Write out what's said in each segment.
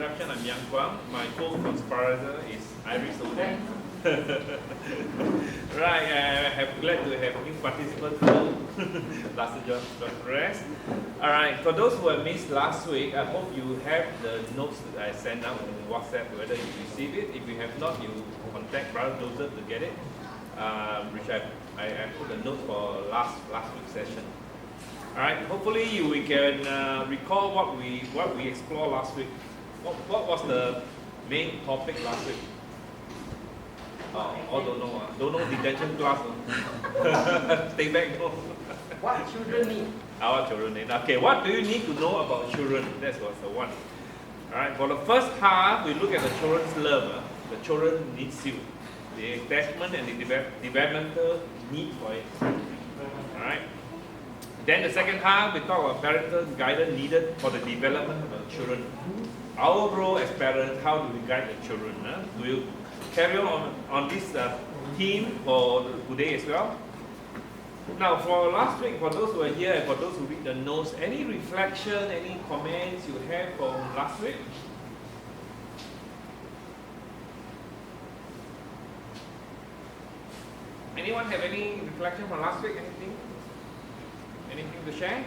introduction, I'm Young Kwang. My co-conspirator is Iris over there. Right, I'm glad to have new participants last John rest. Alright, for those who have missed last week, I hope you have the notes that I sent out in WhatsApp, whether you receive it. If you have not, you contact Brother Joseph to get it, which I put the notes for last week's session. Alright, hopefully we can recall what we explored last week. What was the main topic last week? Oh, don't know. Don't know detention class. Stay back. No. What children need? Our children need. Okay, what do you need to know about children? That was the one. Alright, for the first half, we look at the children's love. The children needs you. The attachment and the developmental need for it. Alright. Then the second half, we talk about parental guidance needed for the development of the children. Our role as parents, how do we guide the children? We'll carry on this theme for today as well. Now, for last week, for those who are here and for those who read the notes, any reflection, any comments you have from last week? Anyone have any reflection from last week? Anything? Anything to share?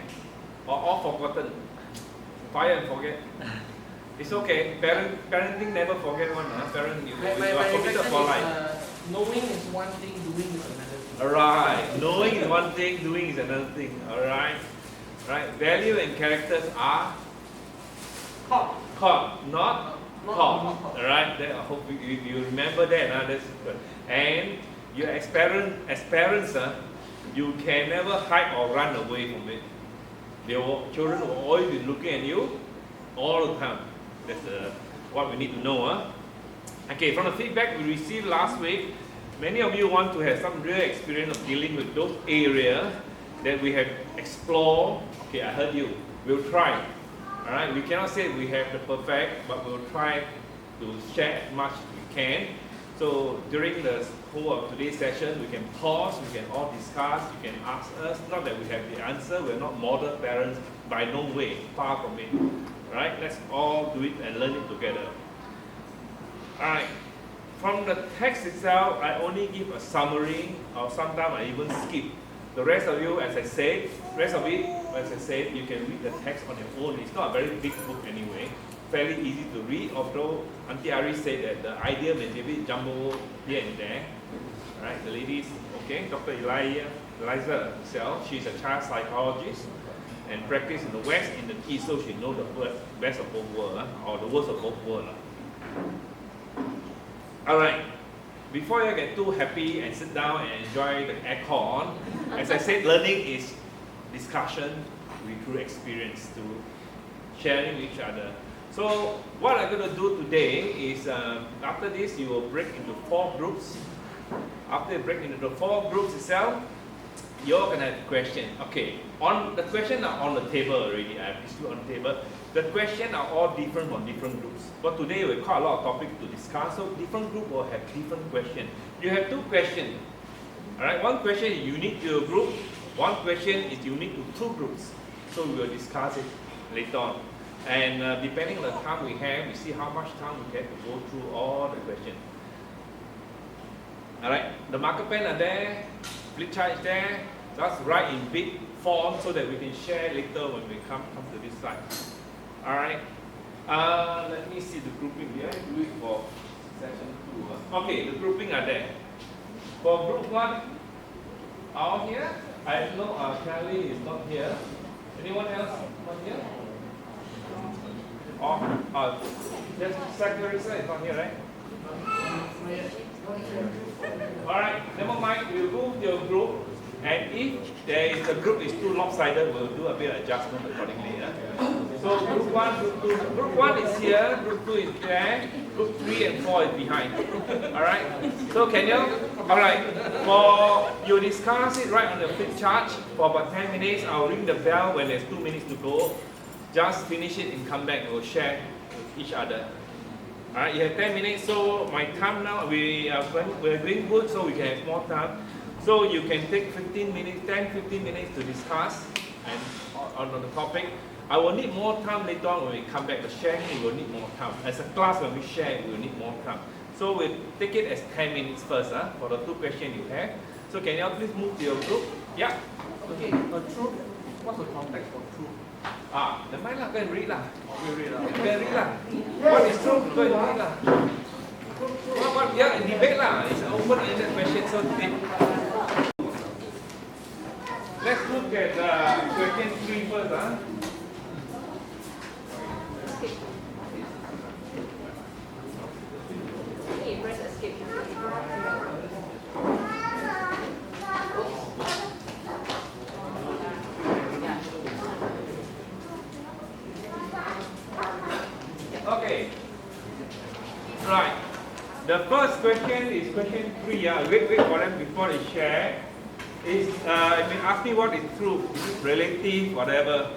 Or all forgotten? Fire and forget. It's okay. Parenting never forget one. Parent, you are committed for life. Knowing is one thing, doing is another thing. Alright. Knowing is one thing, doing is another thing. Alright. Right. Value and characters are Taught, not taught. Alright. I hope you remember that. That's good. And you as parents, you can never hide or run away from it. Children will always be looking at you all the time. That's what we need to know. Okay, from the feedback we received last week, many of you want to have some real experience of dealing with those areas that we have explored. Okay, I heard you. We'll try. Alright, we cannot say we have the perfect, but we'll try to share as much as we can. So during the whole of today's session, we can pause, we can all discuss, you can ask us. Not that we have the answer, we're not model parents, by no way, far from it. Alright, let's all do it and learn it together. Alright, from the text itself, I only give a summary, or sometimes I even skip. The rest of you, as I said, you can read the text on your own. It's not a very big book anyway. Fairly easy to read, although Auntie Iris said that the idea may be a bit jumbled here and there. Alright, the ladies, okay, Dr. Eliza herself, she's a child psychologist and practice in the West, in the East, so she knows the best of both worlds, or the worst of both worlds. Alright, before you get too happy and sit down and enjoy the aircon, as I said, learning is discussion through experience, through sharing with each other. So what I'm going to do today is, after this, you will break into 4 groups. After you break into the 4 groups itself, you're going to have questions. Okay, the questions are on the table already. I have this on the table. The questions are all different from different groups. But today we have quite a lot of topics to discuss, so different groups will have different questions. You have 2 questions. Alright, one question is unique to your group, one question is unique to 2 groups. So we will discuss it later on. And depending on the time we have, we see how much time we have to go through all the questions. Alright, the marker pen are there, flip chart is there, just write in big font so that we can share later when we come to this side. Alright, let me see the grouping here, do it for session 2. Okay, the grouping are there. For group 1, all here, I know Kelly is not here. Anyone else not here? Just Secretary is not here, right? Alright, never mind, we'll go to your group, and if the group is too lopsided, we'll do a bit of adjustment accordingly. So group 1, group 1 is here, group 2 is there, group 3 and 4 is behind. Alright, so can you, alright, you discuss it right on the flip chart for about 10 minutes, I'll ring the bell when there's 2 minutes to go. Just finish it and come back and we'll share with each other. Alright, you have 10 minutes, so my time now, we're doing good, so we can have more time. So you can take 15 minutes, 10-15 minutes to discuss and on the topic. I will need more time later on when we come back. The sharing, we will need more time. As a class, when we share, we will need more time. So we take it as 10 minutes first for the 2 questions you have. So can you all please move to your group? Yeah. Okay, the truth. What's the context of truth? The mind lah, go and read lah. We read out. Go and read lah. What is truth? Go and read lah. Yeah, debate lah. It's an open-ended question, so deep. Let's look at question 3 first. Hey, press escape. Okay. Right. The first question is question 3. Wait for them before they share. If you ask me what is truth, is it relative, whatever.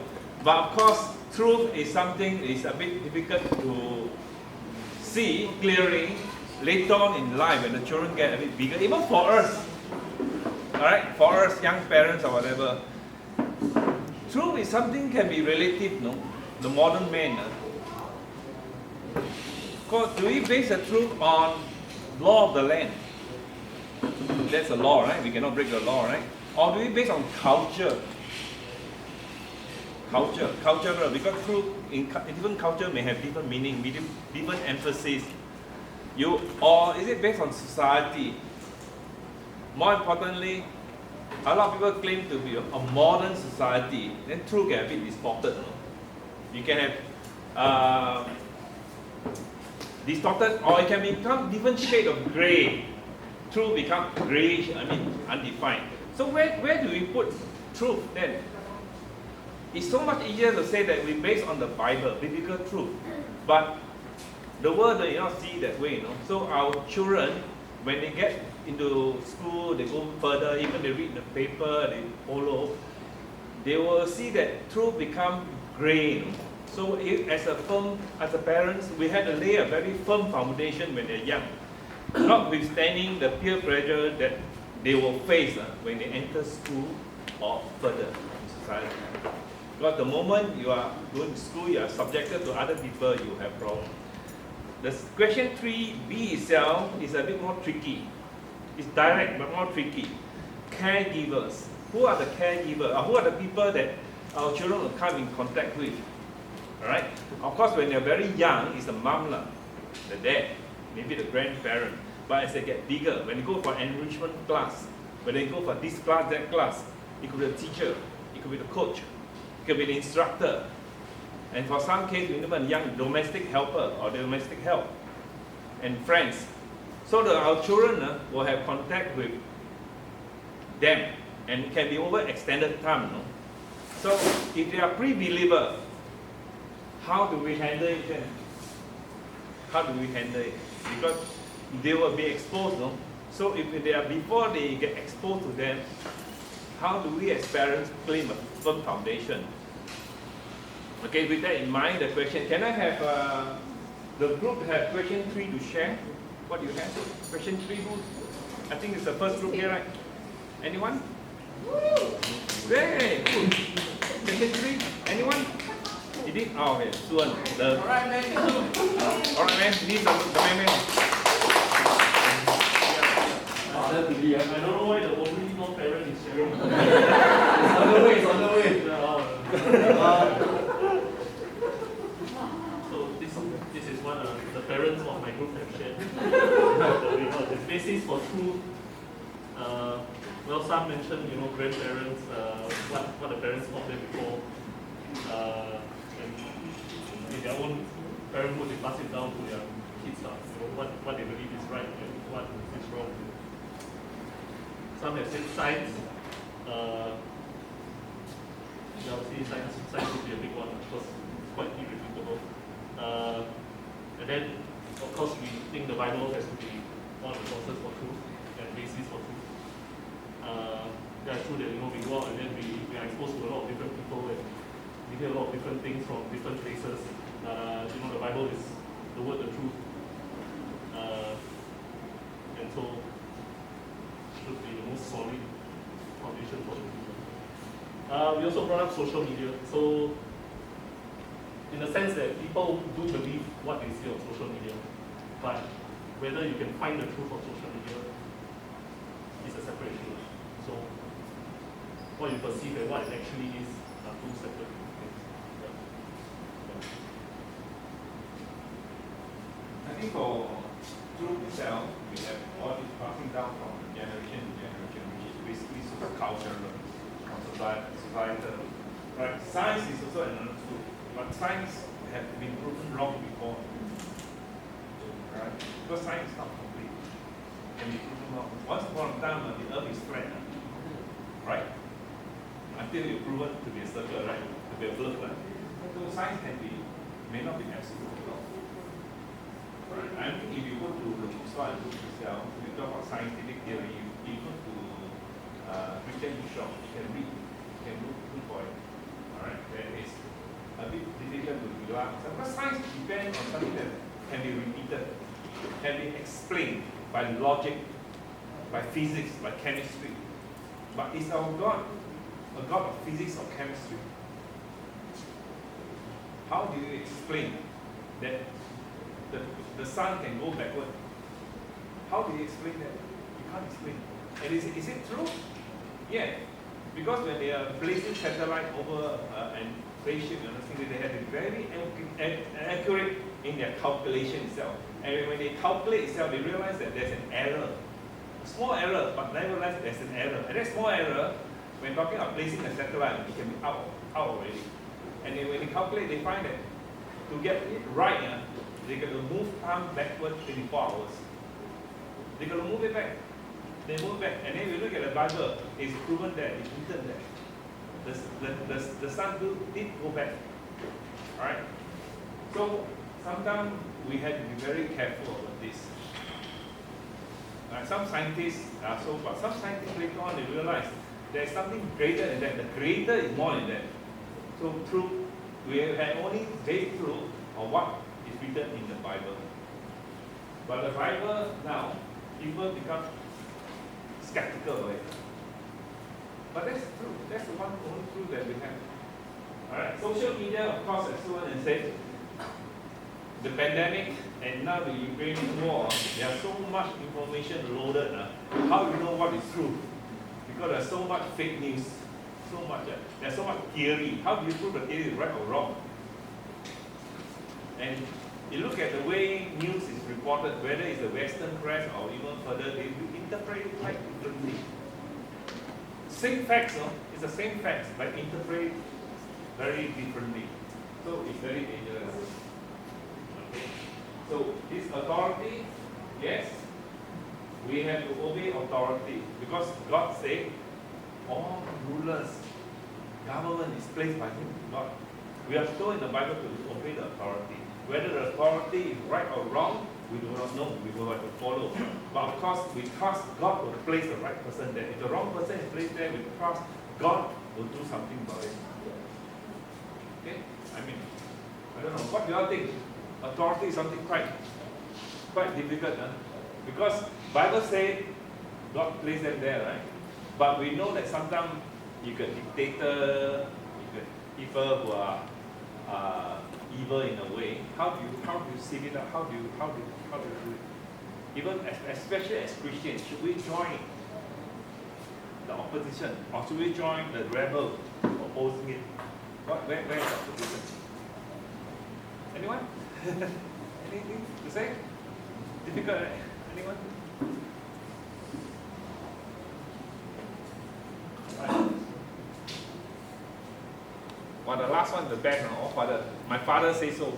But of course, truth is something is a bit difficult to see clearly later on in life when the children get a bit bigger, even for us. Alright, for us young parents or whatever. Truth is something can be relative, no? The modern man. Because do we base the truth on law of the land? That's a law, right? We cannot break the law, right? Or do we base on culture? Cultural, because truth in different culture may have different meaning, different emphasis. Or is it based on society? More importantly, a lot of people claim to be a modern society. Then truth get a bit distorted. No? You can have distorted, or it can become different shade of grey. Truth become grayish, undefined. So where do we put truth then? It's so much easier to say that we base on the Bible, biblical truth. But the world does not see that way, you know. So our children, when they get into school, they go further, even they read the paper, they follow, they will see that truth become grey. You know? So as a parents, we had to lay a very firm foundation when they're young, notwithstanding the peer pressure that they will face when they enter school or further in society. Because the moment you are going to school, you are subjected to other people, you have problems. The question 3b itself is a bit more tricky. It's direct but more tricky. Caregivers. Who are the caregivers? Who are the people that our children will come in contact with? Alright? Of course, when they're very young, it's the mom, the dad, maybe the grandparent. But as they get bigger, when they go for enrichment class, when they go for this class, that class, it could be the teacher, it could be the coach, it could be the instructor. And for some cases, even young domestic helper or domestic help and friends. So that our children will have contact with them, and it can be over extended time. No? So if they are pre-believer, how do we handle it then? How do we handle it? Because they will be exposed, no? So if they are before they get exposed to them, how do we as parents claim a firm foundation? Okay, with that in mind, the question, can I have the group have question 3 to share? What do you have? Question 3, who? I think it's the first group here, right? Anyone? Hey, good. Question 3, anyone? You did? Oh, okay, Suan. Alright, man. Alright, man, this is the man. I don't know why the only non-parent is sharing. It's on the way. So this is what the parents of my group have shared. The basis for truth. Well, some mentioned, grandparents, what the parents taught them before, and in their own parenthood, they pass it down to their kids. What they believe is right and what is wrong. Some have said science. Science would be a big one because it's quite irrefutable. And then, of course, we think the Bible has to be one of the sources for truth and basis for truth. True that we go out and then we are exposed to a lot of different people and we hear a lot of different things from different places. The Bible is the word, the truth, and so should be the most solid foundation for the truth. We also brought up social media. So in the sense that people do believe what they see on social media, but whether you can find the truth on social media is a separate issue. So what you perceive and what it actually is are two separate things. I think for truth itself, we have all this passing down from generation to generation, which is basically sort of cultural or societal. Right? Science is also another truth, but science has been proven wrong before. Right? Because science is not complete. Can be proven wrong. Once upon a time, the earth is flat. Right? Until you proven to be a circle, right? To be a globe, right? So science may not be absolutely wrong. Right? I think if you go to the bookstore and look yourself, you talk about scientific theory, you go to Christian shop, you can read, you can look for it. Alright? That is a bit difficult to grasp. Because science depends on something that can be repeated, can be explained by logic, by physics, by chemistry. But is our God a God of physics or chemistry? How do you explain that the sun can go backward? How do you explain that? You can't explain. And is it true? Yeah. Because when they are placing satellite over an spaceship, they have to be very accurate in their calculation itself. And when they calculate itself, they realize that there's an error. A small error, but nevertheless there's an error. And that small error, when talking about placing a satellite, it can be out already. And then when they calculate, they find that to get it right, they got to move time backward 24 hours. They got to move it back. They move back. And then we look at the Bible, it's proven that, it's written that the sun did go back. Alright? So sometimes we have to be very careful about this. Some scientists are so far. Some scientists later on they realize there's something greater than that. The Creator is more than that. So truth, we have only very true of what is written in the Bible. But the Bible now, people become skeptical of it. But that's true. That's the one only truth that we have. Alright, social media, of course, as someone said, the pandemic and now the Ukrainian war, there's so much information loaded. How do you know what is true? Because there's so much fake news, so much. There's so much theory. How do you prove the theory is right or wrong? And you look at the way news is reported, whether it's the Western press or even further, they interpret it quite differently. Same facts, it's the same facts, but interpreted very differently. So it's very dangerous. Okay. So this authority, yes, we have to obey authority because God said all rulers, government is placed by Him, God. We are told in the Bible to obey the authority. Whether the authority is right or wrong, we do not know. We will have to follow. But of course, we trust God will place the right person there. If the wrong person is placed there, we trust God will do something about it. Okay? I don't know. What do you all think? Authority is something quite difficult, because Bible says God placed them there, right? But we know that sometimes you get dictator, you get people who are evil in a way. How do you see it out? How do you do it? Even especially as Christians, should we join the opposition or should we join the rebel opposing it? Where is the opposition? Anyone? Anything to say? Difficult, right? Anyone? Right. Well, the last one, the best, my father says so.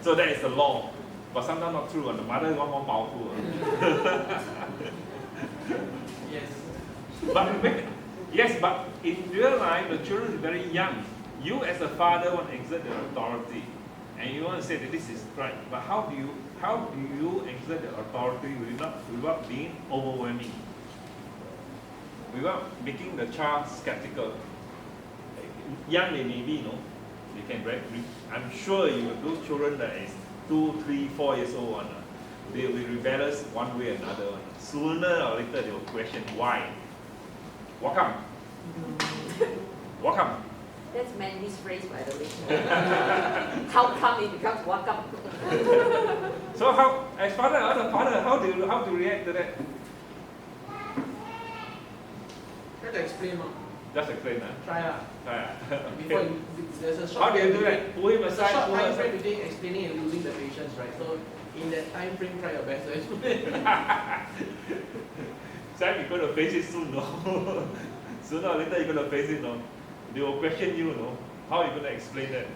So that is the law. But sometimes not true, and the mother is one more powerful. Yes. Yes, but in real life, the children is very young. You as a father want to exert the authority, and you want to say that this is right. But how do you exert the authority without being overwhelming, without making the child skeptical? Young they may be, they can I'm sure those children that is 2, 3, 4 years old, they will be rebellious one way or another. Sooner or later they will question why. How come? That's Mandy's phrase, by the way. How come it becomes what come? So how, as father, how do you react to that? Try to explain. Just explain that. Try lah. Okay. Before you, there's a short How do you do between- that? Pull him There's a aside. short Pull him time frame aside. between explaining and losing the patience, right? So in that time frame, try your best to explain. Sam, you're going to face it soon, no? Sooner or later, you're going to face it, no? They will question you, no? How are you going to explain that?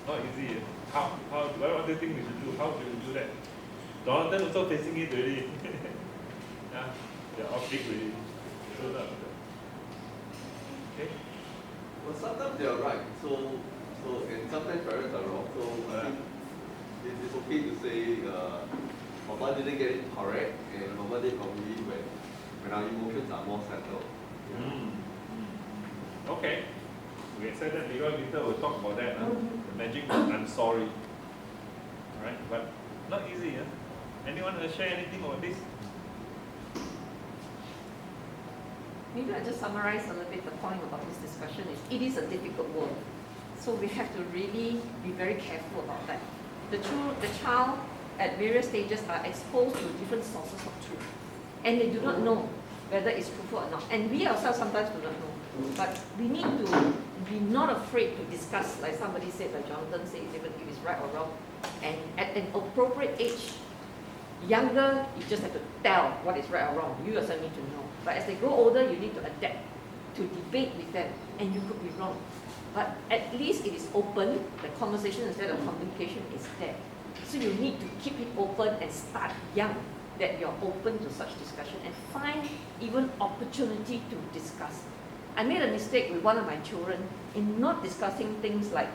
Not easy. What do you think we should do? How do you do that? Jonathan also facing it already. Yeah, they're all big already. Sooner. Okay? Well, sometimes they are right. So and sometimes parents are wrong. So I think it's okay to say, Mama didn't get it correct, and Mama did probably when our emotions are more settled. Okay. We said that later we'll talk about that. The magic word, I'm sorry. Alright, but not easy. Anyone want to share anything about this? Maybe I'll just summarize a little bit the point about this discussion is it is a difficult world. So we have to really be very careful about that. The child at various stages are exposed to different sources of truth. And they do not know whether it's truthful or not. And we ourselves sometimes do not know. But we need to be not afraid to discuss, like somebody said, like Jonathan said, even if it's right or wrong. And at an appropriate age, younger, you just have to tell what is right or wrong. You yourself need to know. But as they grow older, you need to adapt, to debate with them, and you could be wrong. But at least it is open, the conversation instead of communication is there. So you need to keep it open and start young, that you're open to such discussion and find even opportunity to discuss. I made a mistake with one of my children in not discussing things like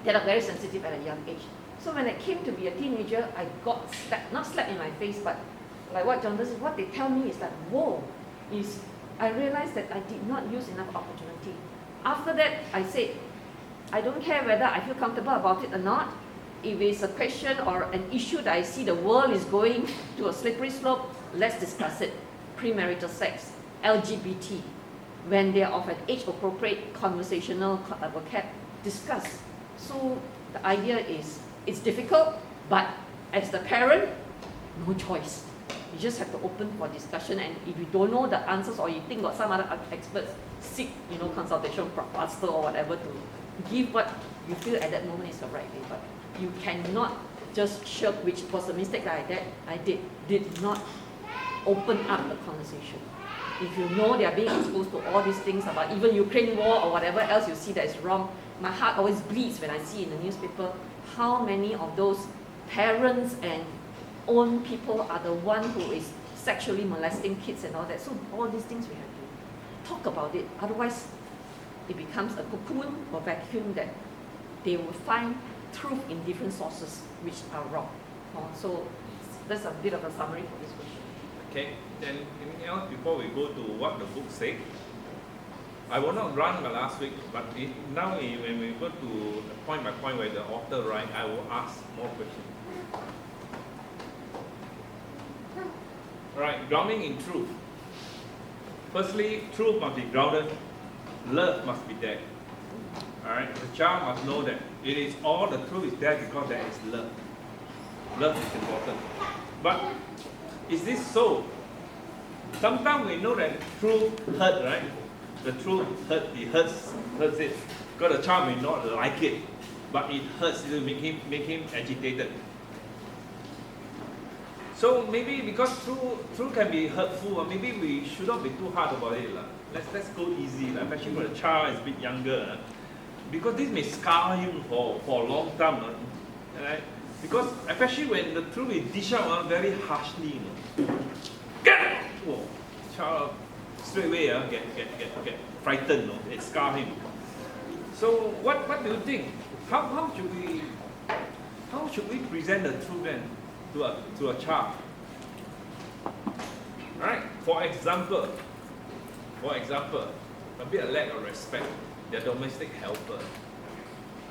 that are very sensitive at a young age. So when I came to be a teenager, I got slapped, not slapped in my face, but like what Jonathan said, what they tell me is that, whoa, I realized that I did not use enough opportunity. After that, I said, I don't care whether I feel comfortable about it or not. If it's a question or an issue that I see the world is going to a slippery slope, let's discuss it. Premarital sex, LGBT, when they are of an age-appropriate conversational vocab, discuss. So the idea is, it's difficult, but as the parent, no choice. You just have to open for discussion, and if you don't know the answers or you think got some other experts, seek consultation from pastor or whatever to give what you feel at that moment is the right way. But you cannot just shirk, which was a mistake that I did not open up the conversation. If you know they are being exposed to all these things about even Ukraine war or whatever else you see that is wrong, my heart always bleeds when I see in the newspaper how many of those parents and own people are the one who is sexually molesting kids and all that. So all these things we have to talk about it. Otherwise, it becomes a cocoon or vacuum that they will find truth in different sources which are wrong. So that's a bit of a summary for this question. Okay, then anything else before we go to what the book said? I will not run the last week, but now when we go to the point by point where the author writes, I will ask more questions. Alright, grounding in truth. Firstly, truth must be grounded, love must be there. Alright, the child must know that it is all the truth is there because there is love. Love is important. But is this so? Sometimes we know that truth hurt, right? The truth hurt, it hurts it. Because the child may not like it, but it hurts, it will make him agitated. So maybe because truth can be hurtful, or maybe we should not be too hard about it. Let's go easy, especially when the child is a bit younger. Because this may scar him for a long time. Right? Because especially when the truth is dished out very harshly. Get! Whoa, child straight away get frightened. It scar him. So what do you think? How should we present the truth then to a child? Alright, for example, a bit of lack of respect. Their domestic helper.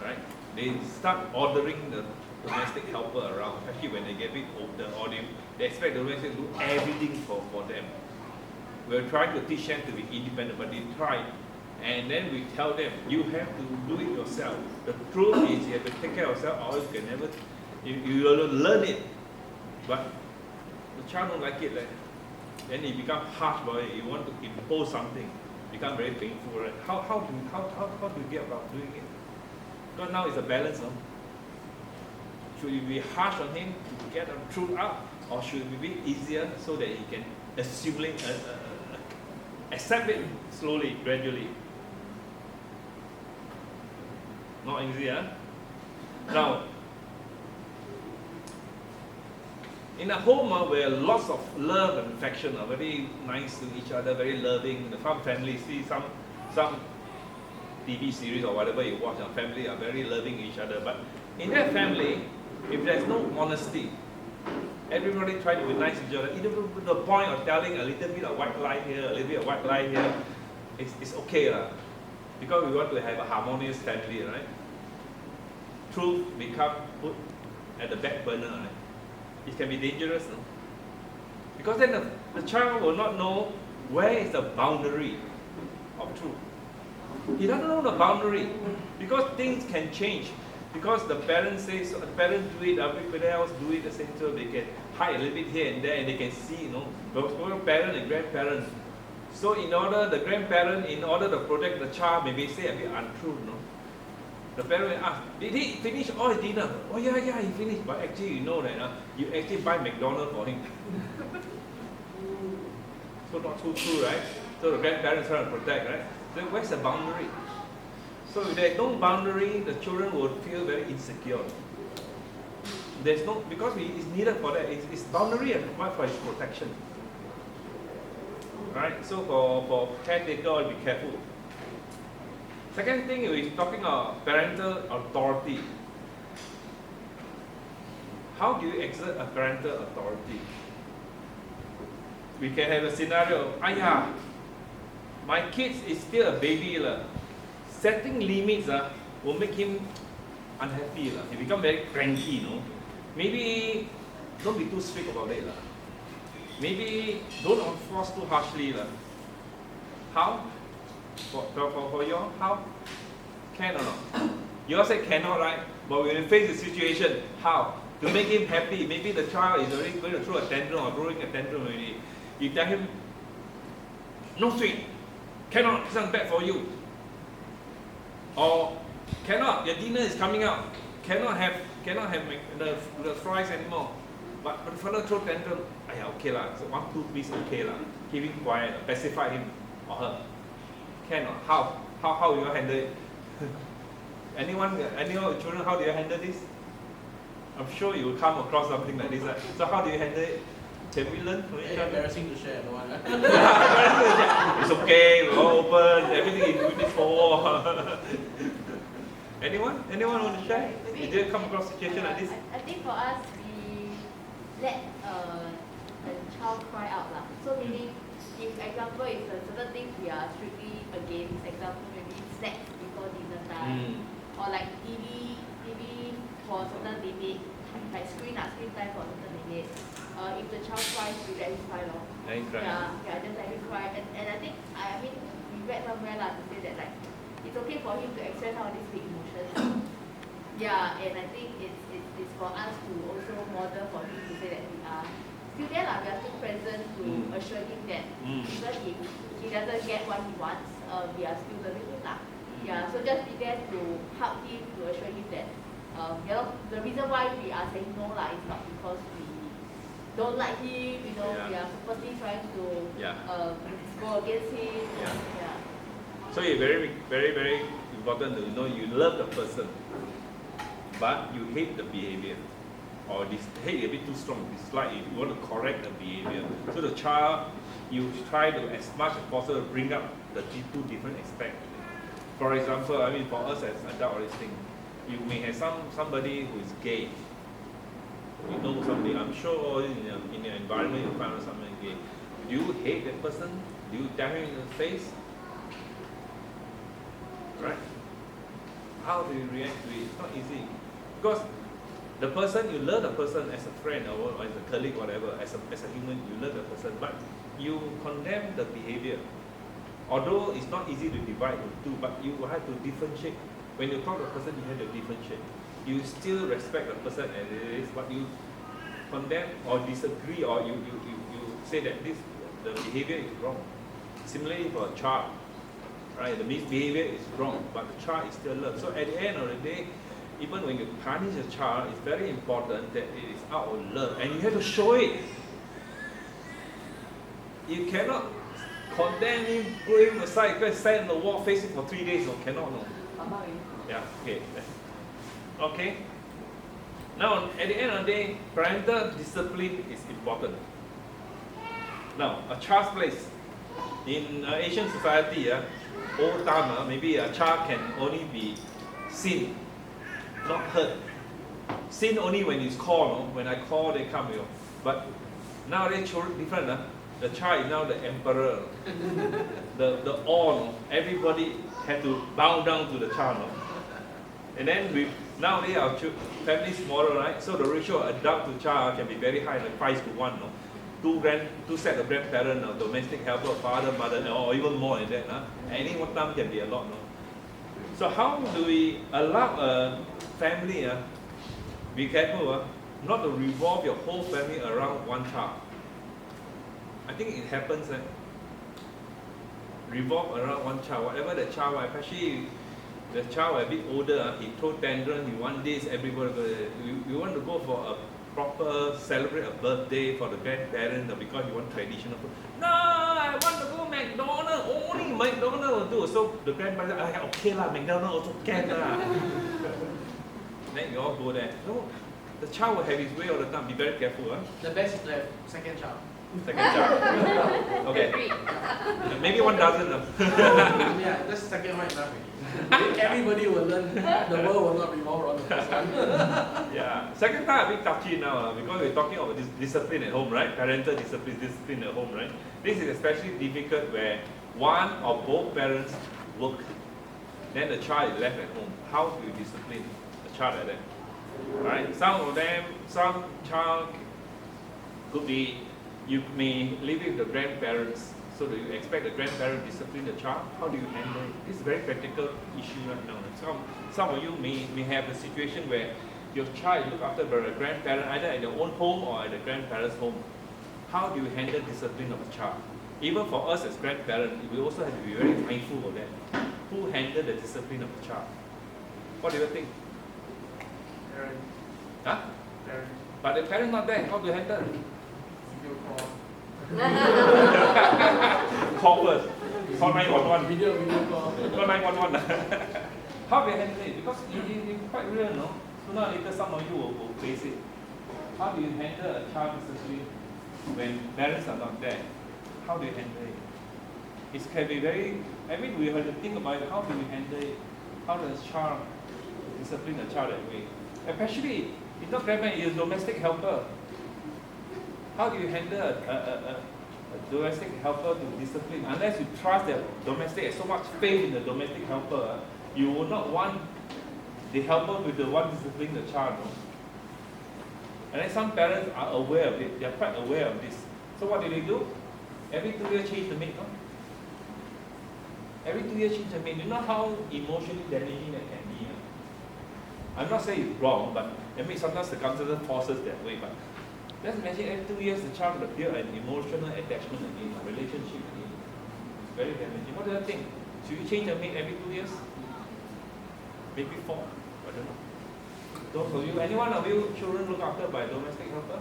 Right? They start ordering the domestic helper around, especially when they get a bit older, or they expect the domestic to do everything for them. We're trying to teach them to be independent, but they try. And then we tell them, you have to do it yourself. The truth is you have to take care of yourself, or you can never, you will learn it. But the child don't like it. Then he become harsh about it. You want to impose something, become very painful. Right? How do you get about doing it? Because now it's a balance. No? Should you be harsh on him to get the truth out, or should it be easier so that he can assimilate, accept it slowly, gradually? Not easy, huh? Now, in a home where lots of love and affection are very nice to each other, very loving, the family, see some TV series or whatever you watch, our family are very loving each other. But in that family, if there's no honesty, everybody try to be nice to each other, even to the point of telling a little bit of white lie here, a little bit of white lie here, it's okay because we want to have a harmonious family, right? Truth become put at the back burner, right? It can be dangerous, no? Because then the child will not know where is the boundary of truth. He doesn't know the boundary because things can change. Because the parents say, so the parents do it, everybody else do it the same, so they can hide a little bit here and there, and they can see, both parent and grandparent. So the grandparent, in order to protect the child, maybe say a bit untrue, The parent will ask, did he finish all his dinner? Oh yeah, he finished. But actually, you know that you actually buy McDonald's for him. So not so true, right? So the grandparents trying to protect, right? So where's the boundary? So if there's no boundary, the children will feel very insecure. There's no, because it's needed for that. It's boundary and for its protection. Right? So for caretaker, be careful. Second thing is talking about parental authority. How do you exert a parental authority? We can have a scenario, my kids is still a baby. Setting limits will make him unhappy. He become very cranky. Maybe don't be too strict about it. Maybe don't enforce too harshly. How? For you, how? Can or not? You all say cannot, right? But when you face the situation, how? To make him happy. Maybe the child is already going to throw a tantrum or throwing a tantrum already. You tell him, no sweet, cannot, it's not bad for you. Or cannot, your dinner is coming out. Cannot have the fries anymore. But the fellow throw tantrum, okay so 1, 2, please, okay Keep him quiet, pacify him or her. Cannot. How do you handle it? Anyone children, how do you handle this? I'm sure you will come across something like this. So how do you handle it? Can we learn from each other? Embarrassing to share, no one. It's okay, we're all open, everything is good for. Anyone want to share? Did you come across a situation like this? I think for us, we let the child cry out. So meaning, if example, if certain things we are strictly against, example maybe snacks before dinner time, or like TV for a certain limit, like screen time for a certain limit. If the child cries, we let him cry. Let him cry. Yeah, just let him cry. And I think, we read somewhere to say that it's okay for him to express all these big emotions. Yeah, and I think it's for us to also model for him to say that we are still there, we are still present to assure him that even if he doesn't get what he wants, we are still loving him. Yeah, so just be there to help him, to assure him that the reason why we are saying no is not because we don't like him, we are purposely trying to go against him. Yeah. So it's very, very, very important to know you love the person, but you hate the behavior. Or hate a bit too strong, dislike if you want to correct the behavior. So the child, you try to, as much as possible, bring up the two different aspects. For example, for us as adults or this thing, you may have somebody who is gay. You know somebody, I'm sure in your environment you find somebody gay. Do you hate that person? Do you tell him in the face? Right? How do you react to it? It's not easy. Because the person, you love the person as a friend or as a colleague, whatever, as a human, you love the person, but you condemn the behavior. Although it's not easy to divide into two, but you have to differentiate. When you talk to a person, you have to differentiate. You still respect the person as it is, but you condemn or disagree, or you say that the behavior is wrong. Similarly for a child, right? The misbehavior is wrong, but the child is still loved. So at the end of the day, even when you punish a child, it's very important that it is out of love, and you have to show it. You cannot condemn him, put him aside, go and stand on the wall, face it for 3 days. No, cannot, no. Yeah, okay. Okay. Now, at the end of the day, parental discipline is important. Now, a child's place. In Asian society, old time, maybe a child can only be seen, not heard. Seen only when it's called. No? When I call, they come. You know. But nowadays, children different. The child is now the emperor. the awe. No? Everybody had to bow down to the child. No? And then nowadays our family is smaller, right? So the ratio of adult to child can be very high, like 5:1. No? Two set of grandparents, no? Domestic helper, father, mother, no? Or even more than that. No? Any one time can be a lot. No? So how do we allow a family, be careful, not to revolve your whole family around one child? I think it happens, revolve around one child. Whatever the child, especially the child a bit older, he throw tantrum, he want this, everybody go there. You want to go for a proper, celebrate a birthday for the grandparents because you want traditional food. No, I want to go McDonald's, only McDonald's will do. So the grandparents say, okay lah, McDonald's also can lah. Then you all go there. No, the child will have his way all the time, be very careful. The best is to have second child. Second child. Okay. Maybe 1 dozen. Yeah, that's second one enough. Everybody will learn. The world will not revolve around the first one. Yeah. Second time a bit touchy now because we're talking about this discipline at home, right? Parental discipline at home, right? This is especially difficult where one or both parents work. Then the child is left at home. How do you discipline a child like that? Right? Some child could be, you may live with the grandparents. So do you expect the grandparent to discipline the child? How do you handle it? This is a very practical issue right now. Some of you may have a situation where your child is looked after by a grandparent either at their own home or at the grandparent's home. How do you handle discipline of a child? Even for us as grandparents, we also have to be very mindful of that. Who handle the discipline of the child? What do you think? Parent. Huh? Parent. But the parent not there, how do you handle? Video call. Call first. Call 911. Video call. Call 911. How do you handle it? Because it's quite real, no? Sooner or later, some of you will face it. How do you handle a child discipline when parents are not there? How do you handle it? It can be very, we have to think about it. How do we handle it? How does a child discipline a child that way? Especially, it's not grandparent, it's a domestic helper. How do you handle a domestic helper to discipline? Unless you trust the domestic, so much faith in the domestic helper, you will not want the helper with the one disciplining the child. No? And then some parents are aware of it, they are quite aware of this. So what do? Every 2 years change the maid. No? Every 2 years change the maid. You know how emotionally damaging that can be. No? I'm not saying it's wrong, but sometimes circumstances forces that way. But just imagine every 2 years the child will feel an emotional attachment again, a relationship again. It's very damaging. What do you think? Should you change the maid every 2 years? Maybe 4. I don't know. Those of you, anyone of you children looked after by a domestic helper?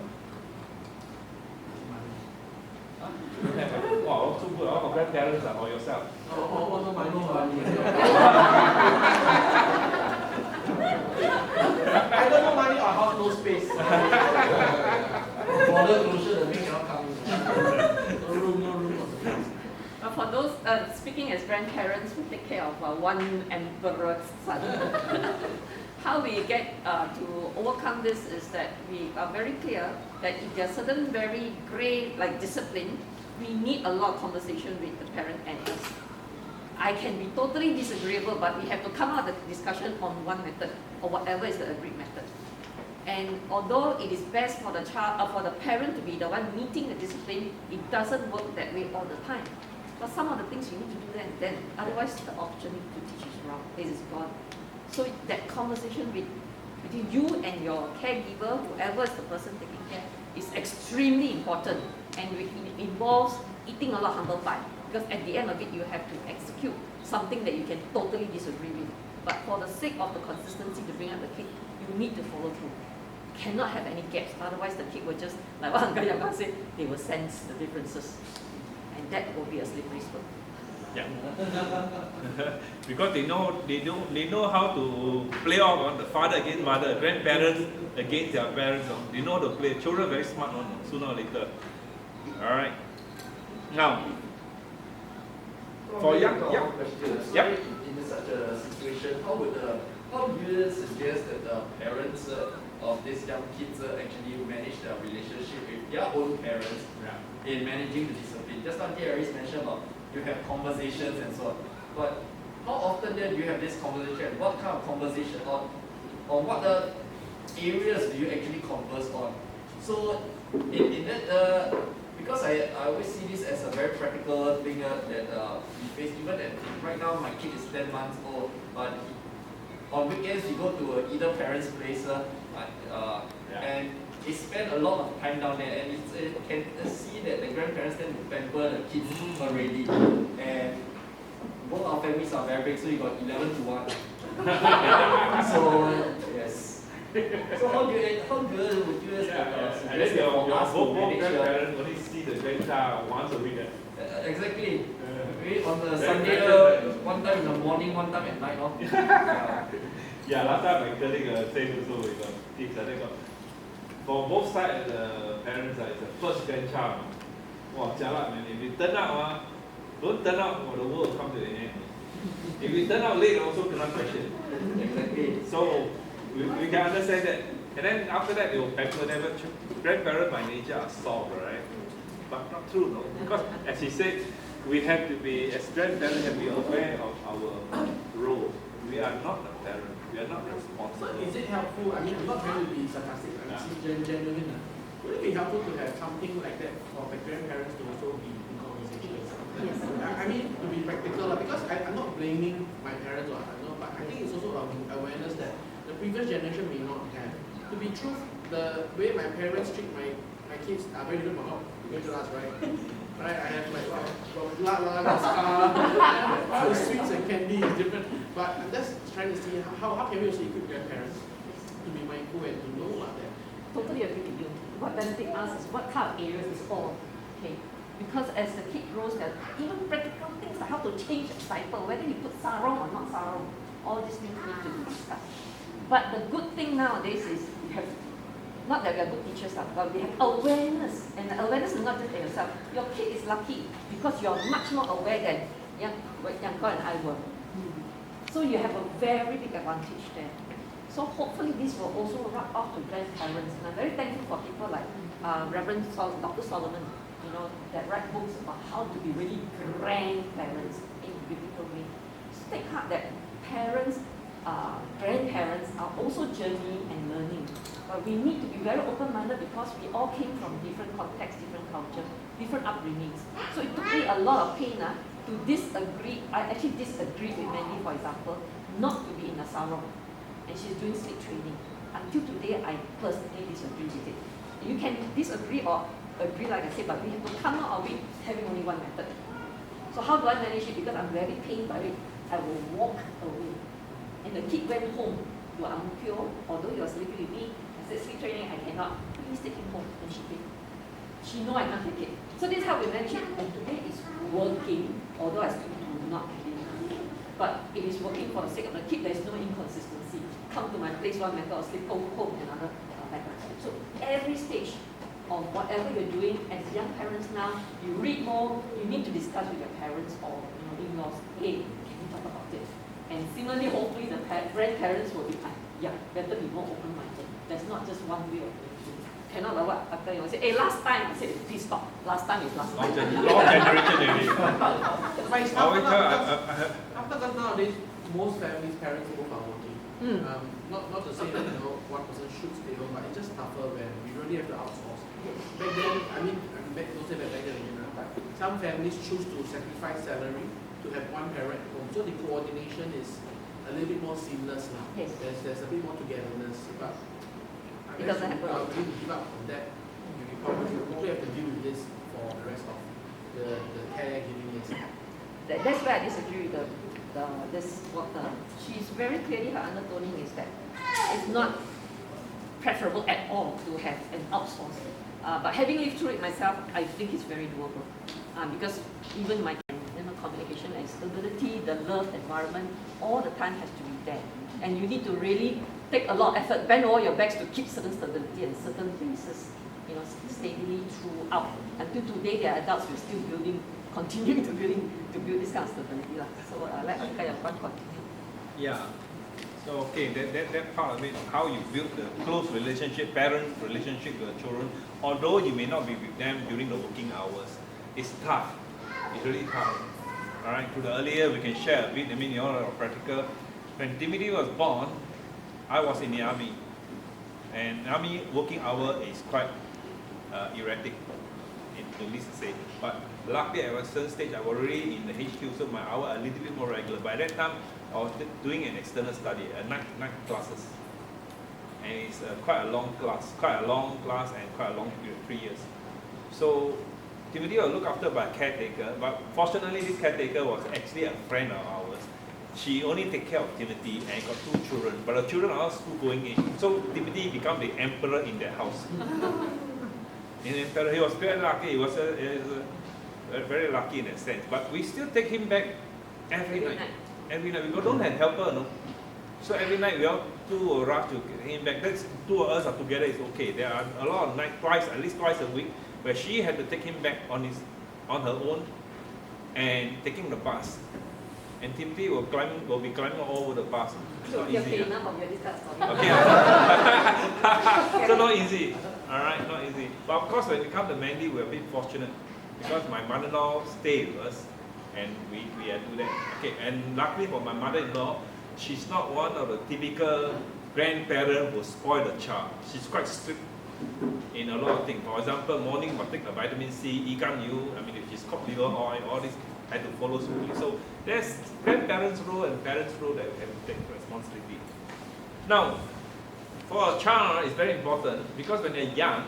Huh? You don't have, wow, so good. All of grandparents or yourself? No money. I don't know money or house, no space. Border closure, the maid cannot come in. No room. For those speaking as grandparents who take care of one emperor's son, how we get to overcome this is that we are very clear that if there are certain very grey discipline, we need a lot of conversation with the parent and us. I can be totally disagreeable, but we have to come out of the discussion on one method or whatever is the agreed method. And although it is best for the child or for the parent to be the one meeting the discipline, it doesn't work that way all the time. But some of the things you need to do then, otherwise the opportunity to teach is gone. So that conversation between you and your caregiver, whoever is the person taking care, is extremely important, and it involves eating a lot of humble pie, because at the end of it you have to execute something that you can totally disagree with. But for the sake of the consistency to bring up the kid, you need to follow through. Cannot have any gaps, otherwise the kid will just, like what Uncle Young Kwang said, they will sense the differences. And that will be a slippery slope. Yeah. Because they know how to play off on the father against mother, grandparents against their parents. They know how to play. Children very smart one, sooner or later. Alright. Now, for young, question. Yep. In such a situation, how do you suggest that the parents of these young kids actually manage their relationship with their own parents in managing the discipline? Just like Iris mentioned about you have conversations and so on. But how often then do you have this conversation? What kind of conversation or what areas do you actually converse on? So in that, because I always see this as a very practical thing that we face, even that right now my kid is 10 months old, but on weekends you go to either parent's place and they spend a lot of time down there, and you can see that the grandparents tend to pamper the kids already. And both our families are very big, so you got 11 to 1. So yes. So how good would you and then your both grandparents only see the grandchild once a week. exactly. Maybe on the Sunday, one time in the morning, one time at night. Yeah, last time my colleague said also with kids, for both sides of the parents, it's the first grandchild. Wow, jialat man. If you turn out, don't turn out, the world will come to the end. If you turn out late, also cannot question. Exactly. So we can understand that. And then after that, they will pamper them. Grandparents by nature are soft, right? But not true, no. Because as he said, we have to be, as grandparents, have to be aware of our role. We are not the parent. We are not responsible. So is it helpful? I mean, I'm not trying to be sarcastic. I'm genuine. Would it be helpful to have something like that for the grandparents to also be in conversations? Yes. I mean, to be practical, because I'm not blaming my parents, but I think it's also awareness that the previous generation may not have. To be true, the way my parents treat my kids are very different from how to us, right? Right, I have like blood, scar, all the sweets and candy is different. But I'm just trying to see how can we also equip grandparents to be mindful and to know what that. Totally agree with you. What benefit us is what kind of areas is all. Okay. Because as the kid grows, there are even practical things like how to change a diaper, whether you put sarong or not sarong. All these things need to be discussed. But the good thing nowadays is we have, not that we are good teachers, but we have awareness. And the awareness is not just for yourself. Your kid is lucky because you're much more aware than Young Kwang and I were. So you have a very big advantage there. So hopefully this will also rub off to grandparents. And I'm very thankful for people like Reverend Dr. Solomon, that write books about how to be really grandparents in a biblical way. So take heart that parents, grandparents are also journeying and learning. But we need to be very open-minded because we all came from different contexts, different cultures, different upbringings. So it took me a lot of pain to disagree. I actually disagreed with Mandy, for example, not to be in a sarong. And she's doing sleep training. Until today, I personally disagree with it. You can disagree or agree, like I said, but we have to come out of it having only one method. So how do I manage it? Because I'm very pained by it. I will walk away. And the kid went home to Ang Mo Kio, although he was living with me. I said, sleep training, I cannot. Please take him home. And she did. She know I can't take it. So this is how we manage it. And today it's working, although I still do not have it. But it is working for the sake of the kid. There is no inconsistency. Come to my place, one method, or sleep home, another method. So every stage of whatever you're doing as young parents now, you read more, you need to discuss with your parents or in-laws, hey, can we talk about this? And similarly, hopefully the grandparents will be, better be more open-minded. There's not just one way of doing things. Cannot like what after you say, hey, last time, I said, please stop. Last time is last time. Long generation already. But it's after that nowadays, most families, parents both are working. Not to say that one person should stay home, but it's just tougher when we really have to outsource. Back then, don't say back then again, but some families choose to sacrifice salary to have one parent at home. So the coordination is a little bit more seamless now. Yes. There's a bit more togetherness. But It doesn't happen. I agree to give up on that. You probably have to deal with this for the rest of the caregiving years. That's where I disagree with this worker. She's very clearly, her undertoning is that it's not preferable at all to have an outsource. But having lived through it myself, I think it's very doable. Because even my communication and stability, the love environment, all the time has to be there. And you need to really take a lot of effort, bend all your backs to keep certain stability and certain bases, steadily throughout. Until today, they are adults, we're still building, continuing to build this kind of stability. So let Young Kwang continue. Yeah. So okay, that part of it, how you build the close relationship, parent relationship with the children, although you may not be with them during the working hours, it's tough. It's really tough. All right. To the earlier, we can share a bit. Practical. When Timothy was born, I was in the army, and army working hour is quite erratic, at least to say. But luckily, at a certain stage, I was already in the HQ, so my hour a little bit more regular. By that time, I was doing an external study, night classes, and it's quite a long class and quite a long period, 3 years. So Timothy was looked after by a caretaker, but fortunately, this caretaker was actually a friend of ours. She only take care of Timothy and got 2 children, but the children are all school going in. So Timothy became the emperor in their house. He was very lucky. He was very lucky in that sense. But we still take him back every night. Every night. We don't have helper, no. So every night we all 2 will rush to get him back. That's 2 of us are together. It's okay. There are a lot of nights, at least twice a week, where she had to take him back on her own and taking the bus. And Timothy will be climbing all over the bus. It's not easy. Okay, enough of your discuss story. Okay. So not easy. Alright, not easy. But of course when we come to Mandy, we're a bit fortunate because my mother-in-law stayed with us and we had to do that. Okay, and luckily for my mother-in-law, she's not one of the typical grandparents who spoil the child. She's quite strict in a lot of things. For example, morning must take the vitamin C, ikan yu, if she's cod liver oil, all this had to follow smoothly. So there's grandparents' role and parents' role that we have to take responsibility. Now, for a child, it's very important because when they're young,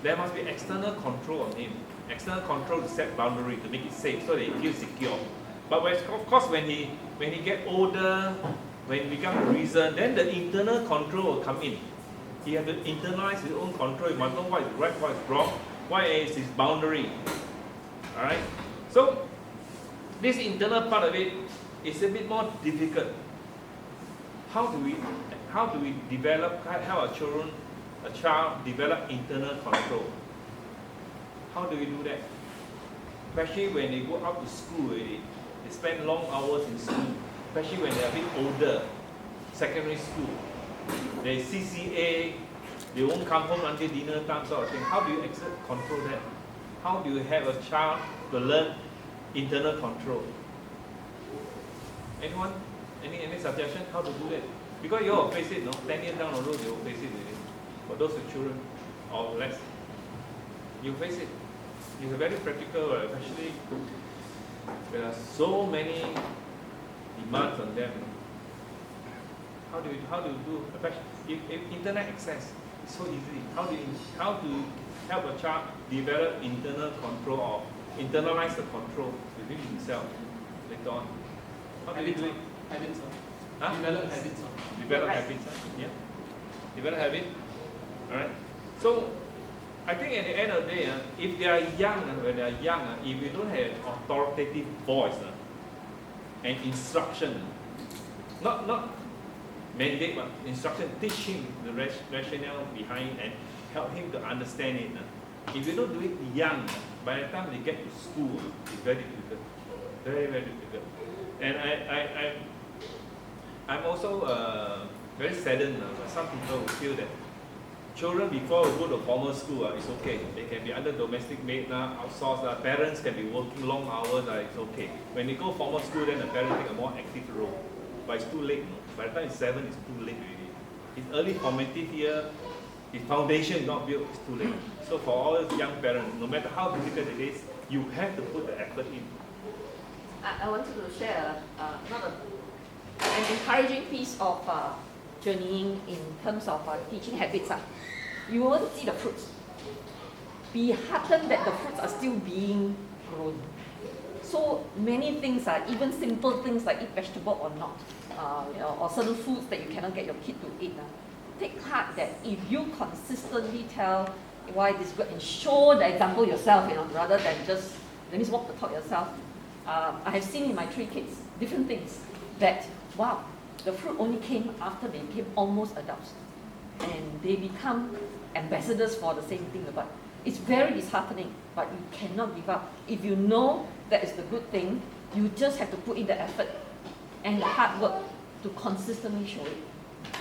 there must be external control on him. External control to set boundary, to make it safe so that he feels secure. But of course, when he gets older, when he becomes reason, then the internal control will come in. He has to internalize his own control. He must know what is right, what is wrong, what is his boundary. Alright? So, this internal part of it is a bit more difficult. How do we help a child develop internal control? How do we do that? Especially when they go out to school already. They spend long hours in school. Especially when they're a bit older, secondary school. They CCA, they won't come home until dinner time sort of thing. How do you control that? How do you have a child to learn internal control? Anyone? Any suggestion how to do that? Because you all face it, no? 10 years down the road, you will face it already. For those with children or less, you face it. It's very practical, especially there are so many demands on them. How do you do? If internet access is so easy, how do you help a child develop internal control or internalize the control within himself later on? How do you do it? Habits. Huh? Develop habits. Develop habits. Yeah. Develop habit. Alright. So I think at the end of the day, if they are young, when they are young, if you don't have authoritative voice and instruction, not mandate, but instruction, teach him the rationale behind and help him to understand it. If you don't do it young, by the time they get to school, it's very difficult. Very, very difficult. And I'm also very saddened by some people who feel that children before we go to formal school, it's okay. They can be under domestic maid, outsourced. Parents can be working long hours, it's okay. When they go formal school, then the parents take a more active role. But it's too late. No? By the time it's 7, it's too late already. His early formative year, his foundation is not built, it's too late. So for all those young parents, no matter how difficult it is, you have to put the effort in. I wanted to share an encouraging piece of journeying in terms of teaching habits. You won't see the fruits. Be heartened that the fruits are still being grown. So many things, even simple things like eat vegetable or not, or certain foods that you cannot get your kid to eat. Take heart that if you consistently tell why this good and show the example yourself, rather than just walk the talk yourself. I have seen in my 3 kids different things that, wow, the fruit only came after they became almost adults. And they become ambassadors for the same thing. But it's very disheartening, but you cannot give up. If you know that is the good thing, you just have to put in the effort and the hard work to consistently show it.